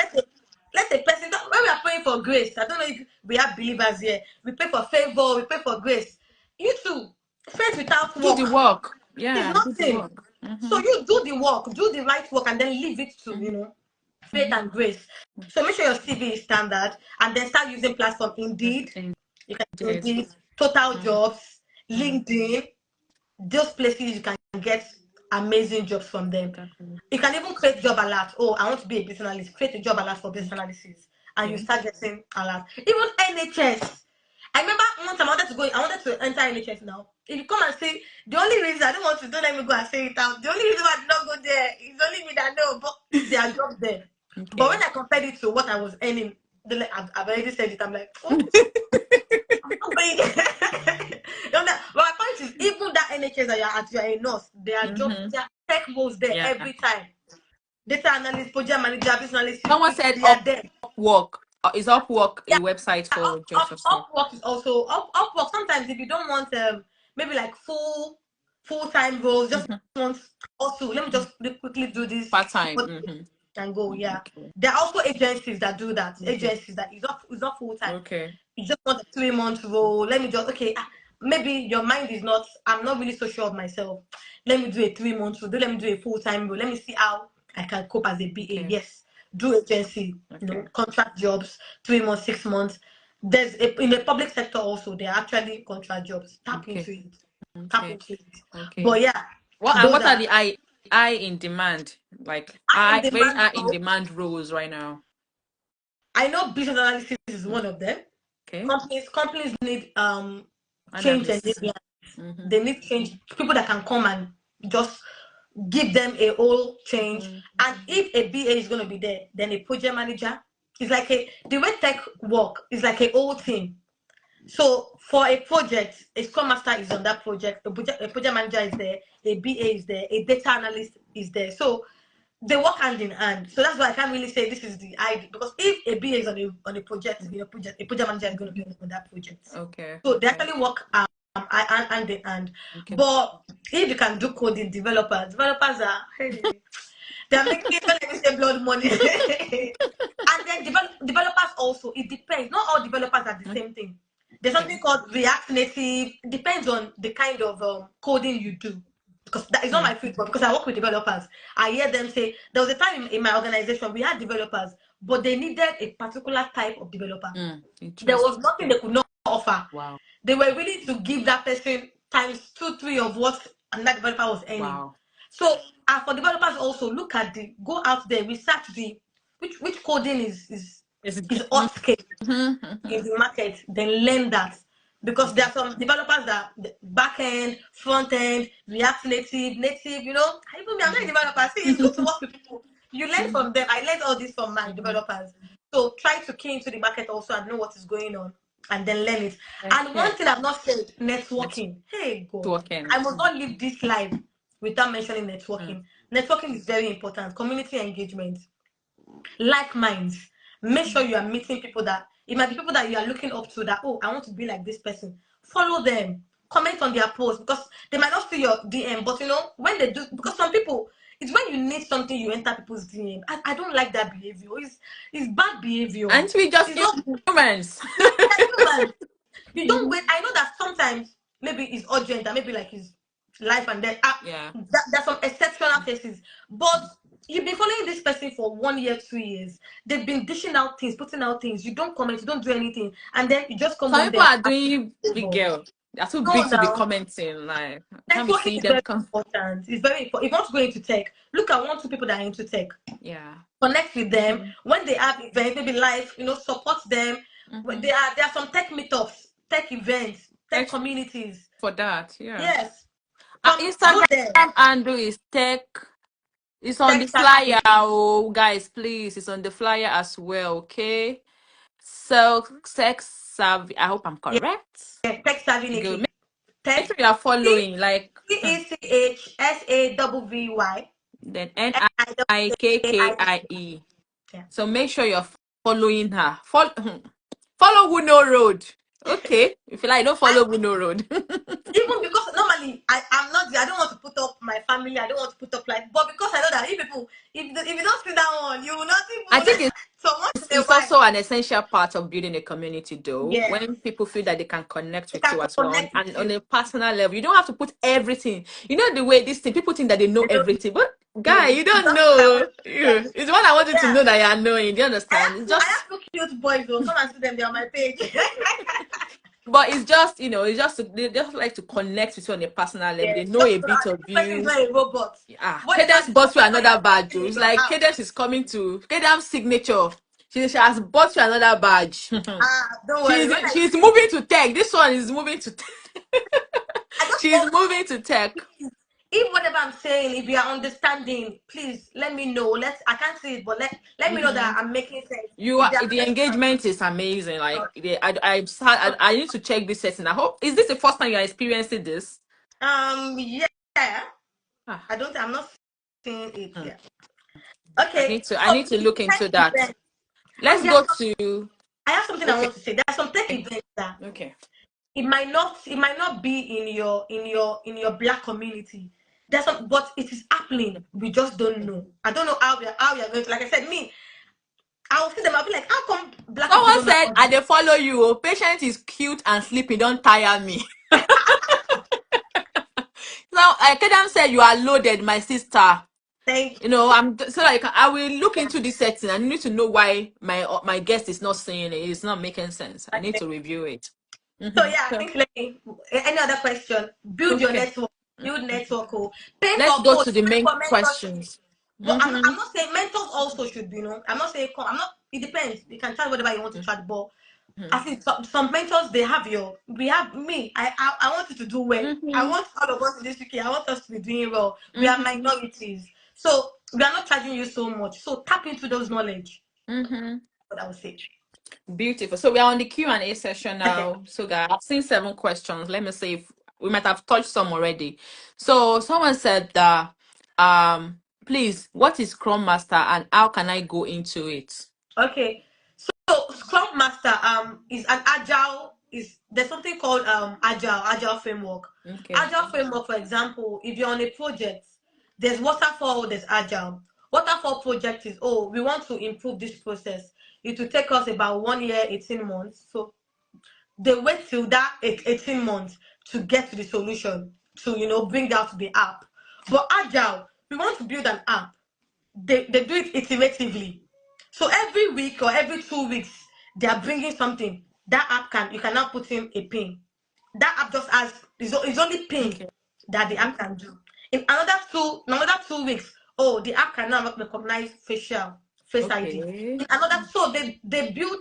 [SPEAKER 2] Let a person. When we are praying for grace, I don't know if we have believers here. We pray for favor. We pray for grace. You too. Faith without
[SPEAKER 1] Do the
[SPEAKER 2] work.
[SPEAKER 1] work.
[SPEAKER 2] It's
[SPEAKER 1] Yeah, do the
[SPEAKER 2] nothing.
[SPEAKER 1] work.
[SPEAKER 2] So you do the work, do the right work, and then leave it to, faith and grace. So make sure your CV is standard, and then start using platform Indeed. You can
[SPEAKER 1] Indeed.
[SPEAKER 2] Indeed, Total Jobs, LinkedIn. Those places you can get amazing jobs from them.
[SPEAKER 1] Definitely.
[SPEAKER 2] You can even create job alert. Oh, I want to be a business analyst. Create a job alert for business analysis, and you
[SPEAKER 1] Okay.
[SPEAKER 2] start getting alert. Even NHS. I remember once I wanted to enter NHS now. If you come and say, the only reason I don't want to, don't let me go and say it out. The only reason why I did not go there is only me that know, but there are jobs there. But when
[SPEAKER 1] Okay.
[SPEAKER 2] I compared it to what I was earning, I've already said it. I'm like, oh, I'm not going there. But my point is, even that NHS that you're a nurse, there are jobs, there are tech roles there
[SPEAKER 1] Yeah.
[SPEAKER 2] every time. Data analyst, project manager, business analyst,
[SPEAKER 1] Someone said
[SPEAKER 2] they are there.
[SPEAKER 1] Upwork. Is Upwork a
[SPEAKER 2] Yeah,
[SPEAKER 1] website for jobs of stuff?
[SPEAKER 2] Upwork is also Upwork. Sometimes if you don't want maybe like full time roles, just want also let me just quickly do this
[SPEAKER 1] Part time.
[SPEAKER 2] small thing and go. Yeah,
[SPEAKER 1] Okay.
[SPEAKER 2] there are also agencies that do that.
[SPEAKER 1] Okay.
[SPEAKER 2] Agencies that is not full time.
[SPEAKER 1] Okay.
[SPEAKER 2] You just want a 3 month role. Let me just maybe your mind is not. I'm not really so sure of myself. Let me do a 3 month role. Let me do a full time role. Let me see how I can cope as a BA.
[SPEAKER 1] Okay.
[SPEAKER 2] Yes, do agency.
[SPEAKER 1] Okay.
[SPEAKER 2] Contract jobs, 3 months, 6 months. In the public sector also, there are actually contract jobs. Tap
[SPEAKER 1] Okay.
[SPEAKER 2] into it. Tap
[SPEAKER 1] Okay.
[SPEAKER 2] into it.
[SPEAKER 1] Okay.
[SPEAKER 2] But yeah, those
[SPEAKER 1] What are
[SPEAKER 2] are
[SPEAKER 1] the I in demand? Like
[SPEAKER 2] high in
[SPEAKER 1] very
[SPEAKER 2] demand
[SPEAKER 1] high in
[SPEAKER 2] roles.
[SPEAKER 1] demand roles right now.
[SPEAKER 2] I know business analysis is one of them.
[SPEAKER 1] Okay.
[SPEAKER 2] Companies need change and
[SPEAKER 1] Analysts. Mm-hmm.
[SPEAKER 2] they need change people that can come and just give them a whole change.
[SPEAKER 1] Mm-hmm.
[SPEAKER 2] And if a BA is going to be there, then a project manager is like the way tech work is like a whole team. So for a project, a scrum master is on that project, a project manager is there, a BA is there, a data analyst is there. So they work hand in hand. So that's why I can't really say this is the idea, because if a BA is on a project, a project manager is going to be on that project.
[SPEAKER 1] Okay.
[SPEAKER 2] So they
[SPEAKER 1] Okay.
[SPEAKER 2] actually work hand in hand.
[SPEAKER 1] Okay.
[SPEAKER 2] But if you can do coding, developers are hey, they are making, don't let me say blood money. And then developers also, it depends. Not all developers are the same thing. There's something
[SPEAKER 1] Okay.
[SPEAKER 2] called React Native. It depends on the kind of coding you do. Because that is not my field, but because I work with developers, I hear them say there was a time in my organization we had developers, but they needed a particular type of developer. There was nothing
[SPEAKER 1] Interesting.
[SPEAKER 2] they could not offer.
[SPEAKER 1] Wow.
[SPEAKER 2] They were willing to give that person times 2, 3 of what another developer was earning.
[SPEAKER 1] Wow.
[SPEAKER 2] So, for developers also, go out there, research which coding
[SPEAKER 1] Is
[SPEAKER 2] is hot scale
[SPEAKER 1] mm-hmm.
[SPEAKER 2] in the market, then learn that. Because there
[SPEAKER 1] Okay.
[SPEAKER 2] are some developers that back end, front end, React native, even me, I'm not a developer. See, it's good to work with people. You learn from them. I learned all this from my developers. So try to key into the market also and know what is going on and then learn it. And one
[SPEAKER 1] Okay.
[SPEAKER 2] thing I've not said, networking. Hey God,
[SPEAKER 1] Networking.
[SPEAKER 2] I must not leave this live without mentioning
[SPEAKER 1] Mm.
[SPEAKER 2] networking. Networking is very important. Community engagement, like minds. Make sure you are meeting people that it might be people that you are looking up to, that I want to be like this person. Follow them, comment on their posts, because they might not see your DM, but when they do, because some people, it's when you need something you enter people's DM. I don't like that behavior. It's bad behavior.
[SPEAKER 1] Aren't we just
[SPEAKER 2] It's not good.
[SPEAKER 1] humans?
[SPEAKER 2] You're human. You don't wait. I know that sometimes maybe it's urgent and maybe like it's life and death.
[SPEAKER 1] Yeah.
[SPEAKER 2] There's some exceptional cases, but you've been following this person for 1 year, 2 years. They've been dishing out things, putting out things. You don't comment, you don't do anything, and then you just come
[SPEAKER 1] Some
[SPEAKER 2] one
[SPEAKER 1] people
[SPEAKER 2] day.
[SPEAKER 1] are doing big
[SPEAKER 2] No,
[SPEAKER 1] girl. They're too big to be
[SPEAKER 2] now
[SPEAKER 1] commenting. Like, I can't be
[SPEAKER 2] networking
[SPEAKER 1] seeing
[SPEAKER 2] is
[SPEAKER 1] them
[SPEAKER 2] very
[SPEAKER 1] come.
[SPEAKER 2] important. It's very important. If you want to go into tech, look at 1, 2 people that are into tech.
[SPEAKER 1] Yeah.
[SPEAKER 2] Connect with them when they have events, maybe live. Support them. There are some tech meetups, tech events, tech
[SPEAKER 1] Thanks
[SPEAKER 2] communities.
[SPEAKER 1] for that. Yeah.
[SPEAKER 2] Yes, come go
[SPEAKER 1] Instagram
[SPEAKER 2] there.
[SPEAKER 1] handle is tech. It's on
[SPEAKER 2] Tech
[SPEAKER 1] the flyer.
[SPEAKER 2] savvy.
[SPEAKER 1] Oh, guys, please. It's on the flyer as well. Okay. So, sex savvy. I hope I'm
[SPEAKER 2] Yeah,
[SPEAKER 1] correct.
[SPEAKER 2] tech savvy
[SPEAKER 1] Go.
[SPEAKER 2] native.
[SPEAKER 1] Make
[SPEAKER 2] Tech
[SPEAKER 1] sure you are
[SPEAKER 2] T
[SPEAKER 1] following. Like,
[SPEAKER 2] Techsavvy.
[SPEAKER 1] then
[SPEAKER 2] NIKKIE.
[SPEAKER 1] Nikkie.
[SPEAKER 2] Yeah.
[SPEAKER 1] So make sure you're following her. Follow who know road. Okay. If you like, don't
[SPEAKER 2] I
[SPEAKER 1] follow who know road.
[SPEAKER 2] even because normally I'm not. I don't want to put up my family. I don't want to put up but because I know that if you don't see that one, you will not
[SPEAKER 1] I
[SPEAKER 2] even
[SPEAKER 1] think it's
[SPEAKER 2] So once in a
[SPEAKER 1] It's
[SPEAKER 2] while,
[SPEAKER 1] also an essential part of building a community, though.
[SPEAKER 2] yes,
[SPEAKER 1] When people feel that they can connect
[SPEAKER 2] they
[SPEAKER 1] with
[SPEAKER 2] can
[SPEAKER 1] you as well,
[SPEAKER 2] connect with
[SPEAKER 1] and on
[SPEAKER 2] you.
[SPEAKER 1] a personal level, you don't have to put everything. You know the way this thing people think that they know
[SPEAKER 2] They don't
[SPEAKER 1] everything, but guy,
[SPEAKER 2] know.
[SPEAKER 1] you
[SPEAKER 2] It's
[SPEAKER 1] don't
[SPEAKER 2] just what I want
[SPEAKER 1] know.
[SPEAKER 2] to do that.
[SPEAKER 1] It's what I
[SPEAKER 2] So
[SPEAKER 1] want you to
[SPEAKER 2] yeah,
[SPEAKER 1] know that you are knowing. Do you understand? It's
[SPEAKER 2] I
[SPEAKER 1] just,
[SPEAKER 2] have two cute boys though. Come and see them. They're on my page.
[SPEAKER 1] but it's just, it's just they just like to connect with you on a personal level.
[SPEAKER 2] Yeah,
[SPEAKER 1] They know a
[SPEAKER 2] just so
[SPEAKER 1] bit
[SPEAKER 2] that
[SPEAKER 1] of
[SPEAKER 2] this person is
[SPEAKER 1] you.
[SPEAKER 2] not a robot. What they
[SPEAKER 1] Cadence
[SPEAKER 2] can do
[SPEAKER 1] bought you
[SPEAKER 2] when you're
[SPEAKER 1] another badge.
[SPEAKER 2] sitting in
[SPEAKER 1] It's
[SPEAKER 2] your
[SPEAKER 1] like
[SPEAKER 2] house.
[SPEAKER 1] Cadence is coming to Cadence signature. She has bought you another badge.
[SPEAKER 2] Don't worry.
[SPEAKER 1] she's
[SPEAKER 2] When I
[SPEAKER 1] she's
[SPEAKER 2] see,
[SPEAKER 1] moving to tech. This one is moving to
[SPEAKER 2] I just
[SPEAKER 1] she's
[SPEAKER 2] hope,
[SPEAKER 1] moving to tech.
[SPEAKER 2] please, if whatever I'm saying, if you are understanding, please let me know. I can't see it, but let me know
[SPEAKER 1] Hmm.
[SPEAKER 2] that I'm making sense.
[SPEAKER 1] You
[SPEAKER 2] If
[SPEAKER 1] are
[SPEAKER 2] there are
[SPEAKER 1] the
[SPEAKER 2] questions,
[SPEAKER 1] engagement is amazing.
[SPEAKER 2] uh,
[SPEAKER 1] Like I need to check this setting. I hope is this the first time you're experiencing this?
[SPEAKER 2] yeah,
[SPEAKER 1] Ah,
[SPEAKER 2] I'm not seeing it
[SPEAKER 1] hmm.
[SPEAKER 2] yet. Okay,
[SPEAKER 1] I
[SPEAKER 2] so
[SPEAKER 1] need to look
[SPEAKER 2] tech
[SPEAKER 1] into that.
[SPEAKER 2] events, and
[SPEAKER 1] Let's go to
[SPEAKER 2] I have something I
[SPEAKER 1] okay.
[SPEAKER 2] want to say. There are some tech events that
[SPEAKER 1] Okay.
[SPEAKER 2] it might not be in your black community. There's some, but it is happening. We just don't know. I don't know how we are going to. Like I said, me, I'll see them. I'll be like, how come black people
[SPEAKER 1] Someone
[SPEAKER 2] don't know
[SPEAKER 1] said,
[SPEAKER 2] about
[SPEAKER 1] I
[SPEAKER 2] this?
[SPEAKER 1] dey follow you. Oh, patient is cute and sleeping. Don't tire me. Now, Kedam said, you are loaded, my sister.
[SPEAKER 2] Thank
[SPEAKER 1] I'm so like I will look into this setting. I need to know why my guest is not saying it. It's not making sense. I need
[SPEAKER 2] you.
[SPEAKER 1] to review it.
[SPEAKER 2] So
[SPEAKER 1] Hmm.
[SPEAKER 2] yeah, I
[SPEAKER 1] So
[SPEAKER 2] think any other question? Build your
[SPEAKER 1] okay,
[SPEAKER 2] network. Build network. Oh, pay
[SPEAKER 1] let's
[SPEAKER 2] for
[SPEAKER 1] go to
[SPEAKER 2] coach.
[SPEAKER 1] the
[SPEAKER 2] Pay
[SPEAKER 1] main
[SPEAKER 2] for mentorship.
[SPEAKER 1] questions.
[SPEAKER 2] But I'm
[SPEAKER 1] Mm-hmm.
[SPEAKER 2] not saying mentors also should be. I'm not saying I'm not. It depends. You can charge whatever you want to charge, but I think some mentors they have we have me. I want you to do well. I
[SPEAKER 1] Mm-hmm.
[SPEAKER 2] want all of us in this UK. I want us to be doing well. We are
[SPEAKER 1] Mm-hmm.
[SPEAKER 2] minorities, so we are not charging you so much. So tap into those knowledge.
[SPEAKER 1] Mm-hmm.
[SPEAKER 2] What I would say.
[SPEAKER 1] Beautiful. So we are on the Q&A session now. So guys, I've seen 7 questions. Let me see if we might have touched some already. So someone said that please, what is Scrum Master and how can I go into it?
[SPEAKER 2] Okay. So Scrum Master is an agile is there's something called agile framework.
[SPEAKER 1] Okay.
[SPEAKER 2] Agile framework, for example, if you're on a project, there's waterfall, there's agile. Waterfall project is we want to improve this process. It will take us about 1 year, 18 months. So they wait till that 18 months to get to the solution to bring out the app. But agile, we want to build an app. They do it iteratively. So every week or every 2 weeks, they are bringing something. That app you can now put in a pin. That app just has is only pin
[SPEAKER 1] Okay.
[SPEAKER 2] that the app can do. In another 2 weeks, the app can now recognize face ID.
[SPEAKER 1] Okay.
[SPEAKER 2] In another, so they build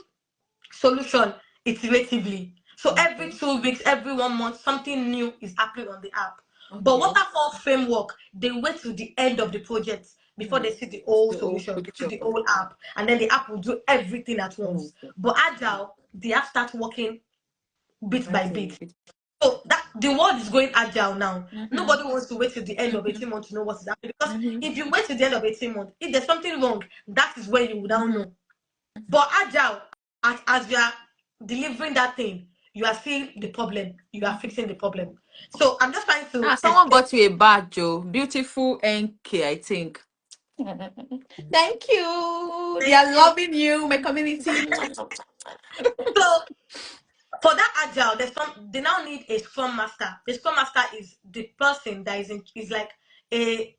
[SPEAKER 2] solution iteratively. So every
[SPEAKER 1] Okay.
[SPEAKER 2] 2 weeks, every 1 month, something new is happening on the app. But
[SPEAKER 1] Okay.
[SPEAKER 2] waterfall framework, they wait till the end of the project before they see the
[SPEAKER 1] It's
[SPEAKER 2] whole
[SPEAKER 1] the old
[SPEAKER 2] solution, they see
[SPEAKER 1] picture.
[SPEAKER 2] the whole app, and then the app will do everything at once.
[SPEAKER 1] Okay.
[SPEAKER 2] But agile, the app starts working bit by
[SPEAKER 1] Okay.
[SPEAKER 2] bit. So that the world is going agile now.
[SPEAKER 1] Mm-hmm.
[SPEAKER 2] Nobody wants to wait till the end of
[SPEAKER 1] Mm-hmm.
[SPEAKER 2] 18 months to know what is happening. Because
[SPEAKER 1] Mm-hmm.
[SPEAKER 2] if you wait till the end of 18 months, if there's something wrong, that is when you will now
[SPEAKER 1] Mm-hmm.
[SPEAKER 2] know. But agile, as you are delivering that thing, you are seeing the problem, you are fixing the problem. So I'm just trying to
[SPEAKER 1] Someone got you a badge, Joe. Beautiful NK, I think. Thank you. They
[SPEAKER 2] thank
[SPEAKER 1] are
[SPEAKER 2] you.
[SPEAKER 1] loving you, my community.
[SPEAKER 2] So for that agile, they now need a scrum master. The scrum master is the person that is like a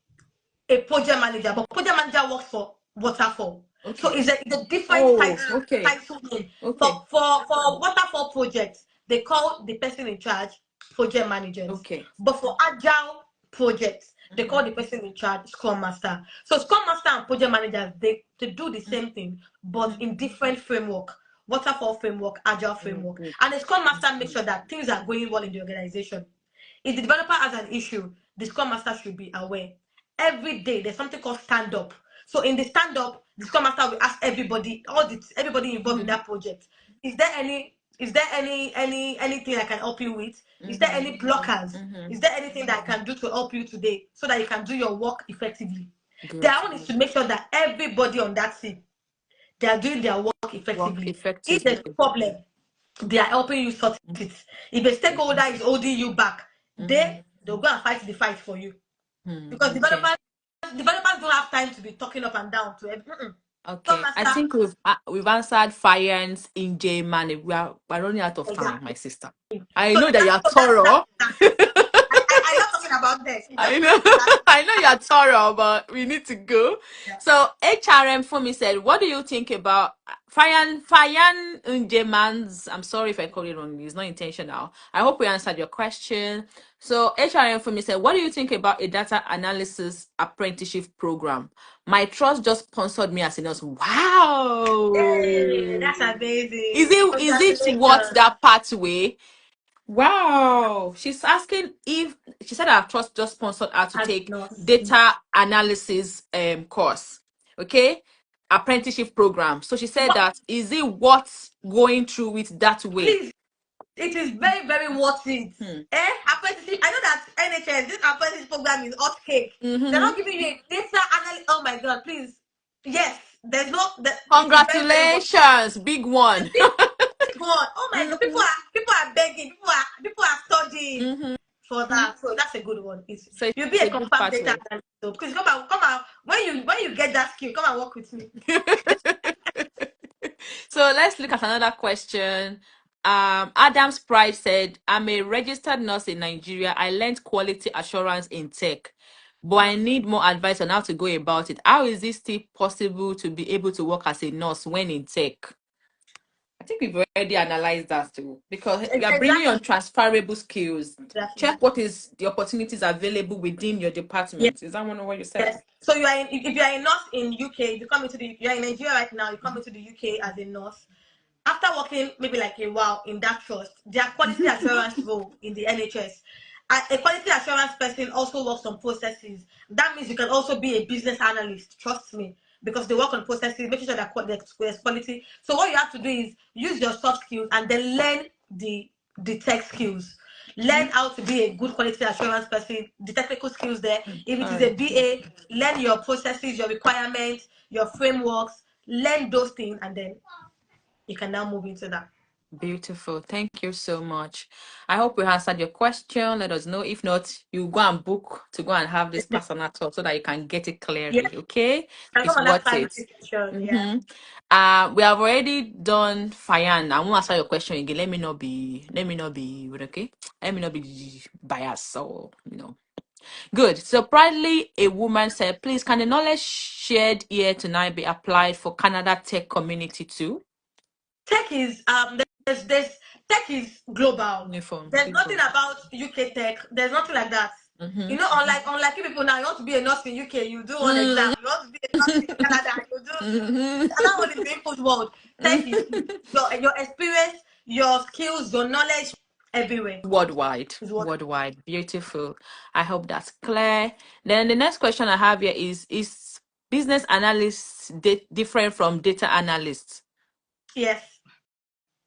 [SPEAKER 2] project manager, but project manager works for waterfall. So
[SPEAKER 1] Okay.
[SPEAKER 2] it's a different
[SPEAKER 1] Oh, okay.
[SPEAKER 2] title name.
[SPEAKER 1] Okay.
[SPEAKER 2] For waterfall projects, they call the person in charge project managers.
[SPEAKER 1] Okay.
[SPEAKER 2] But for agile projects, they call the person in charge scrum master. So scrum master and project managers, they do the same thing, but in different framework. Waterfall framework, agile framework.
[SPEAKER 1] Mm-hmm.
[SPEAKER 2] And the scrum master makes sure that things are going well in the organization. If the developer has an issue, the scrum master should be aware. Every day there's something called stand up. So in the stand up, the scrum master will ask everybody involved in
[SPEAKER 1] Mm-hmm.
[SPEAKER 2] that project. Is there anything I can help you with? Is there
[SPEAKER 1] Mm-hmm.
[SPEAKER 2] any blockers?
[SPEAKER 1] Mm-hmm.
[SPEAKER 2] Is there anything that I can do to help you today so that you can do your work effectively?
[SPEAKER 1] Good.
[SPEAKER 2] Their own is to make sure that everybody on that team, they are doing their work
[SPEAKER 1] Work
[SPEAKER 2] effectively. If there's
[SPEAKER 1] effectively.
[SPEAKER 2] a problem, they are helping you sort it. If a stakeholder is holding you back,
[SPEAKER 1] Mm-hmm.
[SPEAKER 2] they'll go and fight the fight for you.
[SPEAKER 1] Mm,
[SPEAKER 2] Because
[SPEAKER 1] okay.
[SPEAKER 2] developers don't have time to be talking up and down to every.
[SPEAKER 1] Okay, I
[SPEAKER 2] Master.
[SPEAKER 1] think we've answered finance in J man. We're running out of time, my
[SPEAKER 2] Exactly.
[SPEAKER 1] sister. I
[SPEAKER 2] So
[SPEAKER 1] know that you're
[SPEAKER 2] that's
[SPEAKER 1] thorough.
[SPEAKER 2] that. I love talking about this. It
[SPEAKER 1] I
[SPEAKER 2] just
[SPEAKER 1] know,
[SPEAKER 2] that,
[SPEAKER 1] I know you're thorough, but we need to go.
[SPEAKER 2] yeah.
[SPEAKER 1] So HRM for me said, "What do you think about Fayan Unjemans?" I'm sorry if I called it wrong. It's not intentional. I hope we answered your question. So HRM for me said, "What do you think about a data analysis apprenticeship program? My trust just sponsored me as a nurse."
[SPEAKER 2] Hey,
[SPEAKER 1] Wow.
[SPEAKER 2] that's
[SPEAKER 1] Is
[SPEAKER 2] amazing.
[SPEAKER 1] it what
[SPEAKER 2] Congratulations.
[SPEAKER 1] that pathway? Wow. She's asking if she said our trust just sponsored her to
[SPEAKER 2] As
[SPEAKER 1] take
[SPEAKER 2] nurse.
[SPEAKER 1] data analysis course. Okay? Apprenticeship program. So she said
[SPEAKER 2] But
[SPEAKER 1] that is it worth going through it that way?
[SPEAKER 2] please, it is very, very worth it.
[SPEAKER 1] Hmm.
[SPEAKER 2] Apprenticeship. I know that NHS, this apprenticeship program is hot cake. They're
[SPEAKER 1] Mm-hmm.
[SPEAKER 2] not giving you a data analysis. Oh my god, please. Yes, there's no that it is very, very worth it.
[SPEAKER 1] Congratulations, big one.
[SPEAKER 2] Big, big one. Oh my god,
[SPEAKER 1] Mm-hmm.
[SPEAKER 2] people are begging, people are studying
[SPEAKER 1] Mm-hmm.
[SPEAKER 2] for that. So that's a good one. It's
[SPEAKER 1] So
[SPEAKER 2] you'll be
[SPEAKER 1] it's
[SPEAKER 2] a
[SPEAKER 1] a good
[SPEAKER 2] confirmed data
[SPEAKER 1] pathway.
[SPEAKER 2] analyst. So please come out when you get that skill, come and work with me.
[SPEAKER 1] So let's look at another question. Adam's Pride said, "I'm a registered nurse in Nigeria. I learned quality assurance in tech, but I need more advice on how to go about it. How is it still possible to be able to work as a nurse when in tech?" I think we've already analyzed that too, because you are bringing on
[SPEAKER 2] Exactly.
[SPEAKER 1] transferable skills.
[SPEAKER 2] Exactly.
[SPEAKER 1] Check what is the opportunities available within your department. Is that one of what you said?
[SPEAKER 2] Yes. So you are if you are a nurse in UK, you come into the you are in Nigeria right now, you come into the UK as a nurse. After working maybe like a while in that trust, their quality assurance role in the NHS. A quality assurance person also works on processes. That means you can also be a business analyst, trust me, because they work on processes, making sure that there's quality. So what you have to do is use your soft skills and then learn the tech skills. Learn how to be a good quality assurance person, the technical skills there. If it
[SPEAKER 1] All
[SPEAKER 2] is a
[SPEAKER 1] right.
[SPEAKER 2] BA, learn your processes, your requirements, your frameworks, learn those things, and then you can now move into that.
[SPEAKER 1] Beautiful. Thank you so much. I hope we answered your question. Let us know. If not, you go and book to go and have this personal talk so that you can get it
[SPEAKER 2] Yes,
[SPEAKER 1] clearly. Okay?
[SPEAKER 2] and
[SPEAKER 1] It's
[SPEAKER 2] come on that
[SPEAKER 1] worth it.
[SPEAKER 2] privacy session. Yeah.
[SPEAKER 1] Mm-hmm. We have already done Fayan. I won't answer your question again. Let me not be okay. Let me not be biased. So, Good. So proudly, a woman said, "Please, can the knowledge shared here tonight be applied for Canada tech community too?"
[SPEAKER 2] Tech is there's tech is global.
[SPEAKER 1] Uniform.
[SPEAKER 2] There's
[SPEAKER 1] Big
[SPEAKER 2] nothing
[SPEAKER 1] boy.
[SPEAKER 2] about UK tech. There's nothing like that.
[SPEAKER 1] Mm-hmm.
[SPEAKER 2] You know, unlike you people now, you want to be a nurse in UK, you do one exam.
[SPEAKER 1] Mm-hmm.
[SPEAKER 2] You want to be a nurse in Canada, you do. And that one is the input world. Tech is your experience, your skills, your knowledge everywhere
[SPEAKER 1] Worldwide.
[SPEAKER 2] is what.
[SPEAKER 1] Worldwide. Beautiful. I hope that's clear. Then the next question I have here is business analysts different from data analysts?
[SPEAKER 2] Yes.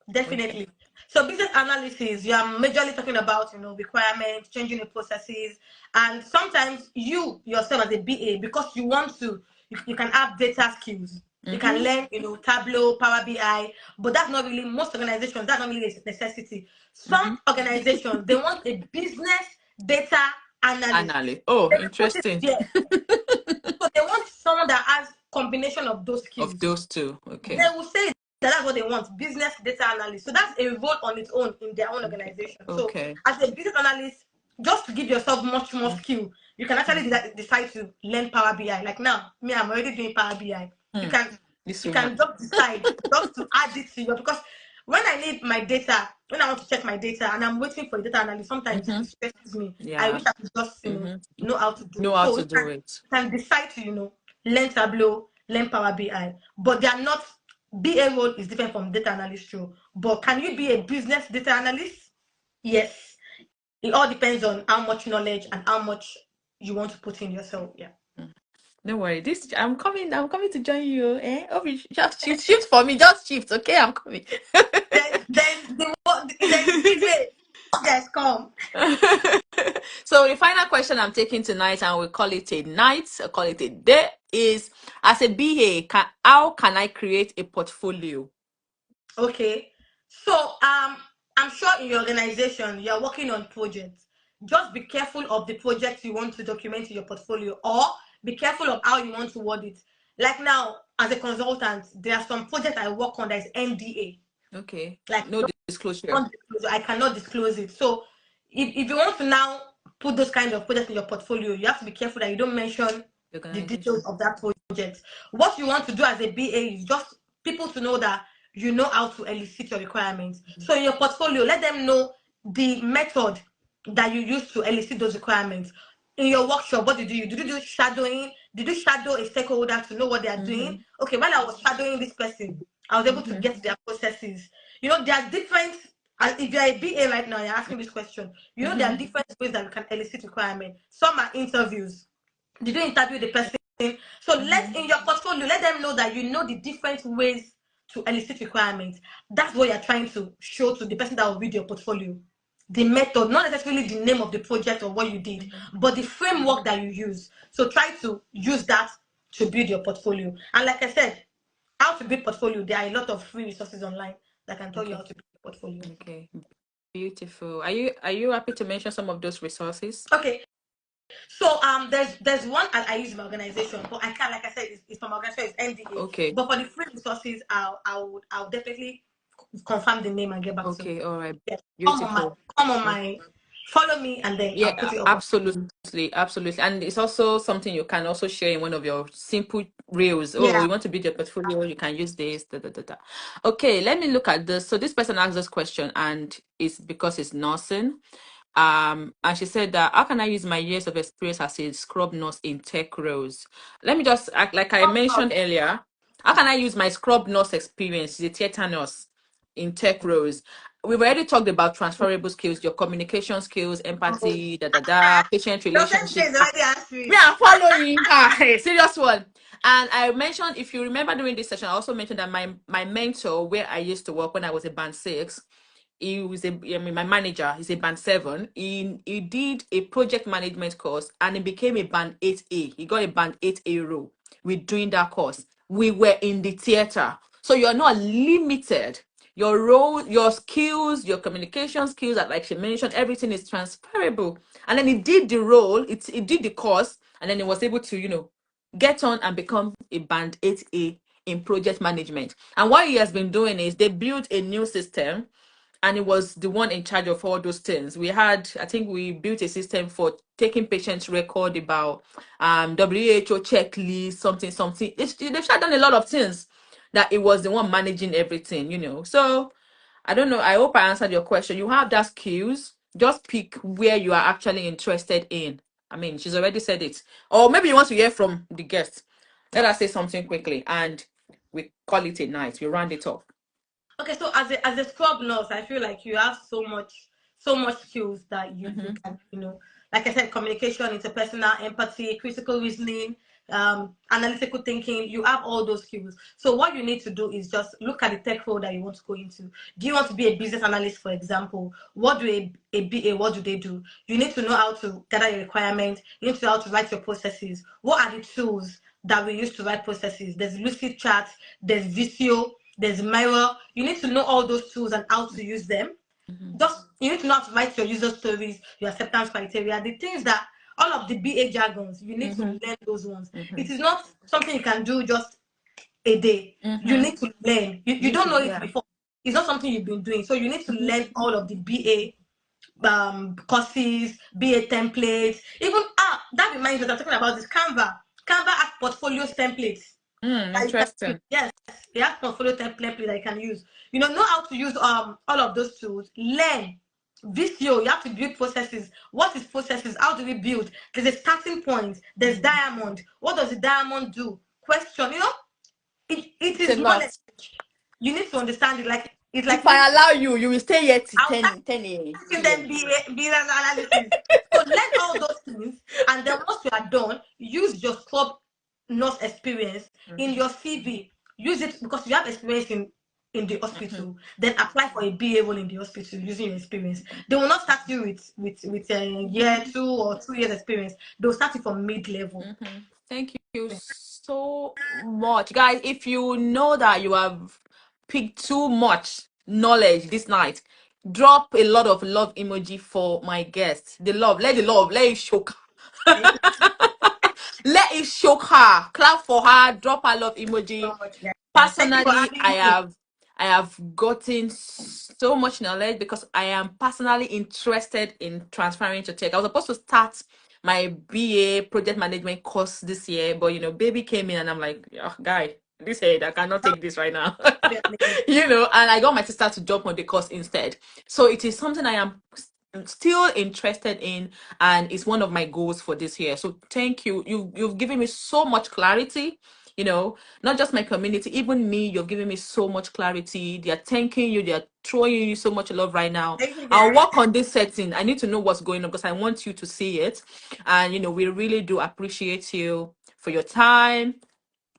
[SPEAKER 1] Okay.
[SPEAKER 2] Definitely. So business analysis, you are majorly talking about, requirements, changing the processes, and sometimes you yourself as a BA, because you want to, you can have data skills. You can
[SPEAKER 1] Mm-hmm.
[SPEAKER 2] learn, Tableau, Power BI, but that's not really most organizations. That's not really a necessity. Some
[SPEAKER 1] Mm-hmm.
[SPEAKER 2] organizations they want a business data analyst.
[SPEAKER 1] Analyst. Oh,
[SPEAKER 2] They will put it
[SPEAKER 1] interesting.
[SPEAKER 2] there. So they want someone that has combination of those
[SPEAKER 1] Of
[SPEAKER 2] skills.
[SPEAKER 1] those two.
[SPEAKER 2] They
[SPEAKER 1] Okay.
[SPEAKER 2] will say that that's what they want, business data analyst. So that's a role on its own in their own
[SPEAKER 1] Okay.
[SPEAKER 2] organization. So
[SPEAKER 1] Okay.
[SPEAKER 2] as a business analyst, just to give yourself much more skill, you can actually decide to learn Power BI. Like now, me, I'm already doing Power BI. You
[SPEAKER 1] Hmm.
[SPEAKER 2] can
[SPEAKER 1] This
[SPEAKER 2] you
[SPEAKER 1] woman.
[SPEAKER 2] can just decide just to add it to your, because when I need my data, when I want to check my data and I'm waiting for the data analyst, sometimes
[SPEAKER 1] Mm-hmm.
[SPEAKER 2] it stresses me. I
[SPEAKER 1] Yeah.
[SPEAKER 2] wish I could just
[SPEAKER 1] Mm-hmm.
[SPEAKER 2] know how to do
[SPEAKER 1] Know
[SPEAKER 2] it.
[SPEAKER 1] how
[SPEAKER 2] So
[SPEAKER 1] to do it.
[SPEAKER 2] you can decide to learn Tableau, learn Power BI, but they are not. BA role is different from data analyst role. But can you be a business data analyst? Yes. It all depends on how much knowledge and how much you want to put in yourself. Yeah.
[SPEAKER 1] Don't worry. This I'm coming to join you. Oh, just shift for me. Just shift, okay? I'm coming.
[SPEAKER 2] There's delay. Yes, come.
[SPEAKER 1] So the final question I'm taking tonight, and we call it a night, or call it a day, is as a BA, how can I create a portfolio?
[SPEAKER 2] Okay. So I'm sure in your organization you're working on projects. Just be careful of the projects you want to document in your portfolio, or be careful of how you want to word it. Like now, as a consultant, there are some projects I work on that is NDA.
[SPEAKER 1] Okay.
[SPEAKER 2] Like,
[SPEAKER 1] No disclosure.
[SPEAKER 2] I cannot disclose it. So if you want to now put those kind of projects in your portfolio, you have to be careful that you don't mention
[SPEAKER 1] The
[SPEAKER 2] the
[SPEAKER 1] organization.
[SPEAKER 2] details of that project. What you want to do as a BA is just people to know that you know how to elicit your requirements. So in your portfolio, let them know the method that you use to elicit those requirements. In your workshop, what did you do? Did you do shadowing? Did you shadow a stakeholder to know what they are doing? Okay, while I was shadowing this person, I was able to get their processes. You know, there are different. If you're a BA right now, you're asking this question. You know, there are different ways that we can elicit requirement. Some are interviews. Did you interview the person? So let in your portfolio, let them know that you know the different ways to elicit requirements. That's what you're trying to show to the person that will read your portfolio. The method, not necessarily the name of the project or what you did, but the framework that you use. So try to use that to build your portfolio. And like I said, how to build portfolio, there are a lot of free resources online that can tell you how
[SPEAKER 1] Okay.
[SPEAKER 2] to build a portfolio.
[SPEAKER 1] Okay. Beautiful. Are you happy to mention some of those resources?
[SPEAKER 2] Okay. So there's one I use in my organization, but I can't, like I said, it's from my organization, it's NDA.
[SPEAKER 1] Okay.
[SPEAKER 2] But for the free resources, I'll definitely confirm the name and get back to you.
[SPEAKER 1] Okay. All right.
[SPEAKER 2] Yes.
[SPEAKER 1] Beautiful.
[SPEAKER 2] Come on my follow me and then I'll
[SPEAKER 1] Yeah,
[SPEAKER 2] put it up.
[SPEAKER 1] absolutely, absolutely. And it's also something you can also share in one of your simple reels. Oh,
[SPEAKER 2] Yeah.
[SPEAKER 1] you want to build your portfolio, you can use this. Da, da, da, da. Okay, let me look at this. So this person asked this question, and it's because it's nursing. And she said that how can I use my years of experience as a scrub nurse in tech roles? Let me just act like I mentioned earlier. How can I use my scrub nurse experience, the theater nurse, in tech roles? We've already talked about transferable skills, your communication skills, empathy, da da da, patient
[SPEAKER 2] Your same
[SPEAKER 1] relationship.
[SPEAKER 2] is already answered.
[SPEAKER 1] Me, I'm following. Hey, serious one. And I mentioned, if you remember during this session, I also mentioned that my mentor, where I used to work when I was a band six, I mean, my manager, he's a band seven. He did a project management course and he became a band 8A. He got a band 8A role with doing that course. We were in the theater. So you're not limited. Your role, your skills, your communication skills, like she mentioned, everything is transferable. And then he did the role, he did the course, and then he was able to, get on and become a band 8A in project management. And what he has been doing is they built a new system and it was the one in charge of all those things. I think we built a system for taking patients' record about WHO checklist, something. They've shut down a lot of things that it was the one managing everything. So I don't know. I hope I answered your question. You have that skills. Just pick where you are actually interested in. I mean, she's already said it. Or maybe you want to hear from the guest. Let us say something quickly and we call it a night. We round it up.
[SPEAKER 2] Okay, so as a scrub nurse, I feel like you have so much skills that you can, like I said, communication, interpersonal, empathy, critical reasoning, analytical thinking. You have all those skills. So what you need to do is just look at the tech role that you want to go into. Do you want to be a business analyst, for example? What do a BA, what do they do? You need to know how to gather your requirements. You need to know how to write your processes. What are the tools that we use to write processes? There's Lucid Chat, there's Visio, there's Mirror. You need to know all those tools and how to use them. Just you need to know how to write your user stories, your acceptance criteria, the things that all of the BA jargons, you need to learn those ones. It is not something you can do just a day. You need to learn. You don't know it
[SPEAKER 1] Yeah.
[SPEAKER 2] before. It's not something you've been doing. So you need to learn all of the BA courses, BA templates. Even that reminds me, I'm talking about this Canva. Canva has portfolios templates. That you can use.
[SPEAKER 1] Interesting.
[SPEAKER 2] Yes, you have portfolio template that you can use. Know how to use all of those tools. Learn. Visio, you have to build processes. What is processes? How do we build? There's a starting point. There's diamond. What does the diamond do? Question. It
[SPEAKER 1] It's a
[SPEAKER 2] is
[SPEAKER 1] lot.
[SPEAKER 2] knowledge. You need to understand it. Like it's
[SPEAKER 1] If
[SPEAKER 2] like
[SPEAKER 1] I allow you, you will stay here till
[SPEAKER 2] I'll start
[SPEAKER 1] 10
[SPEAKER 2] teaching them
[SPEAKER 1] p.m.
[SPEAKER 2] business analysis. So learn all those things, and then once you are done, use your club nurse experience in your CV. Use it because you have experience in the hospital. Then apply for a BA role in the hospital using your experience. They will not start you with a year 2 or 2 years experience. They'll start you from mid level.
[SPEAKER 1] Thank you so much. Guys, if you know that you have picked too much knowledge this night, drop a lot of love emoji for my guest. The love, let it show. Let it shock her. Clap for her. Drop her love emoji.
[SPEAKER 2] So much, guys. Thank you for
[SPEAKER 1] Personally,
[SPEAKER 2] having me.
[SPEAKER 1] I have gotten so much knowledge because I am personally interested in transferring to tech. I was supposed to start my BA project management course this year, but baby came in and I'm like, oh, guy, this head, I cannot
[SPEAKER 2] That
[SPEAKER 1] take this right now.
[SPEAKER 2] would be amazing.
[SPEAKER 1] And I got my sister to jump on the course instead. So it is something I am still interested in, and it's one of my goals for this year. So thank you. You've given me so much clarity, not just my community, even me. You've given me so much clarity. They are thanking you, they are throwing you so much love right now.
[SPEAKER 2] Thank you,
[SPEAKER 1] I'll
[SPEAKER 2] guys.
[SPEAKER 1] work on this setting. I need to know what's going on because I want you to see it. And we really do appreciate you for your time,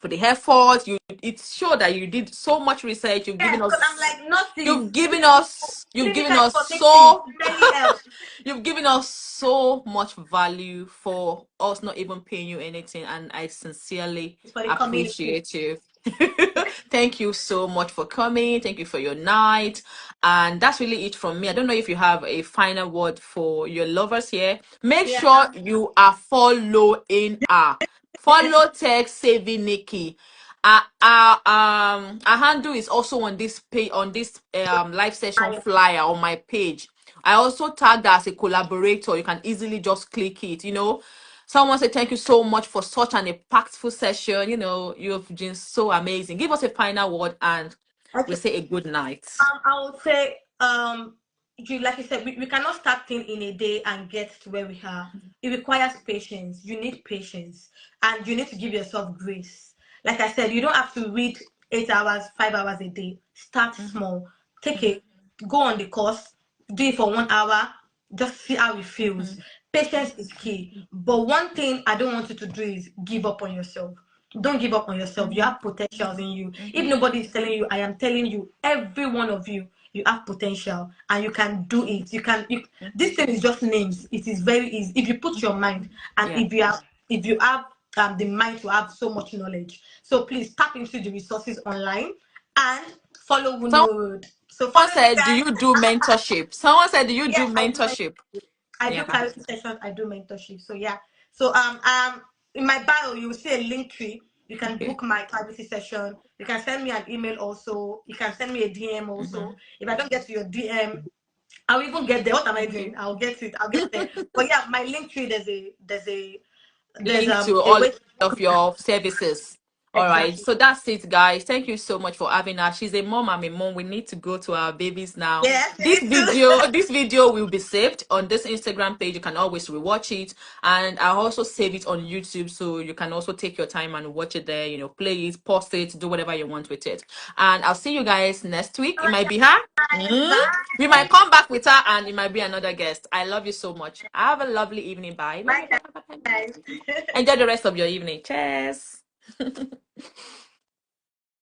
[SPEAKER 1] for the effort. It showed that you did so much research.
[SPEAKER 2] Yes, because I'm like, notice.
[SPEAKER 1] You've given
[SPEAKER 2] Clinical
[SPEAKER 1] us
[SPEAKER 2] information
[SPEAKER 1] so
[SPEAKER 2] really helps.
[SPEAKER 1] you've given us so much value for us not even paying you anything, and I sincerely
[SPEAKER 2] It's for the community.
[SPEAKER 1] appreciate you. Thank you so much for coming. Thank you for your night. And that's really it from me. I don't know if you have a final word for your lovers here. Make
[SPEAKER 2] Yeah.
[SPEAKER 1] sure you are following her. Follow Tech Saving Nikki. Our handle is also on this page, on this live session flyer on my page. I also tagged her as a collaborator. You can easily just click it. Someone said thank you so much for such an impactful session. You've been so amazing. Give us a final word and we
[SPEAKER 2] Okay.
[SPEAKER 1] say a good night.
[SPEAKER 2] I would say, like you said, we cannot start things in a day and get to where we are. It requires patience. You need patience, and you need to give yourself grace. Like I said, you don't have to read 8 hours, 5 hours a day. Start
[SPEAKER 1] Mhm,
[SPEAKER 2] small. Take
[SPEAKER 1] mhm,
[SPEAKER 2] it. Go on the course. Do it for 1 hour. Just see how it feels.
[SPEAKER 1] mhm,
[SPEAKER 2] Patience is key. But one thing I don't want you to do is give up on yourself. Don't give up on yourself. You
[SPEAKER 1] mhm,
[SPEAKER 2] have potentials in you. If
[SPEAKER 1] mhm,
[SPEAKER 2] nobody is telling you, I am telling you, every one of you, you have potential and you can do it. This thing is just names. It is very easy if you put your mind, and
[SPEAKER 1] yeah.
[SPEAKER 2] if you have the mind to have so much knowledge. So please tap into the resources online and follow Wuno Road. So
[SPEAKER 1] Someone
[SPEAKER 2] follow me,
[SPEAKER 1] said, do
[SPEAKER 2] guys.
[SPEAKER 1] you do mentorship? Someone said, do you
[SPEAKER 2] Yeah,
[SPEAKER 1] do
[SPEAKER 2] I do.
[SPEAKER 1] mentorship?
[SPEAKER 2] I do
[SPEAKER 1] Yeah.
[SPEAKER 2] clarity sessions, I do mentorship. So yeah. So in my bio you will see a link tree. You can
[SPEAKER 1] Okay.
[SPEAKER 2] book my privacy session. You can send me an email also. You can send me a DM
[SPEAKER 1] Mm-hmm.
[SPEAKER 2] also. If I don't get to your DM, I'll even get there. What am I doing?
[SPEAKER 1] Okay.
[SPEAKER 2] I'll get it. I'll get there. But yeah, my link tree, there's
[SPEAKER 1] Link to
[SPEAKER 2] a
[SPEAKER 1] all
[SPEAKER 2] way to book
[SPEAKER 1] of
[SPEAKER 2] me.
[SPEAKER 1] your services. All right.
[SPEAKER 2] Exactly.
[SPEAKER 1] So that's it, guys. Thank you so much for having her. She's a mom. I'm a mom. We need to go to our babies now.
[SPEAKER 2] Yes,
[SPEAKER 1] This
[SPEAKER 2] me too.
[SPEAKER 1] video, this video will be saved on this Instagram page. You can always rewatch it. And I'll also save it on YouTube. So you can also take your time and watch it there, play it, post it, do whatever you want with it. And I'll see you guys next week.
[SPEAKER 2] All
[SPEAKER 1] It
[SPEAKER 2] right,
[SPEAKER 1] might be her.
[SPEAKER 2] guys.
[SPEAKER 1] We might
[SPEAKER 2] Bye.
[SPEAKER 1] come back with her and it might be another guest. I love you so much. Have a lovely evening. Bye. Bye.
[SPEAKER 2] Bye,
[SPEAKER 1] Bye. Bye. Bye. Bye.
[SPEAKER 2] guys.
[SPEAKER 1] Enjoy the rest of your evening. Cheers.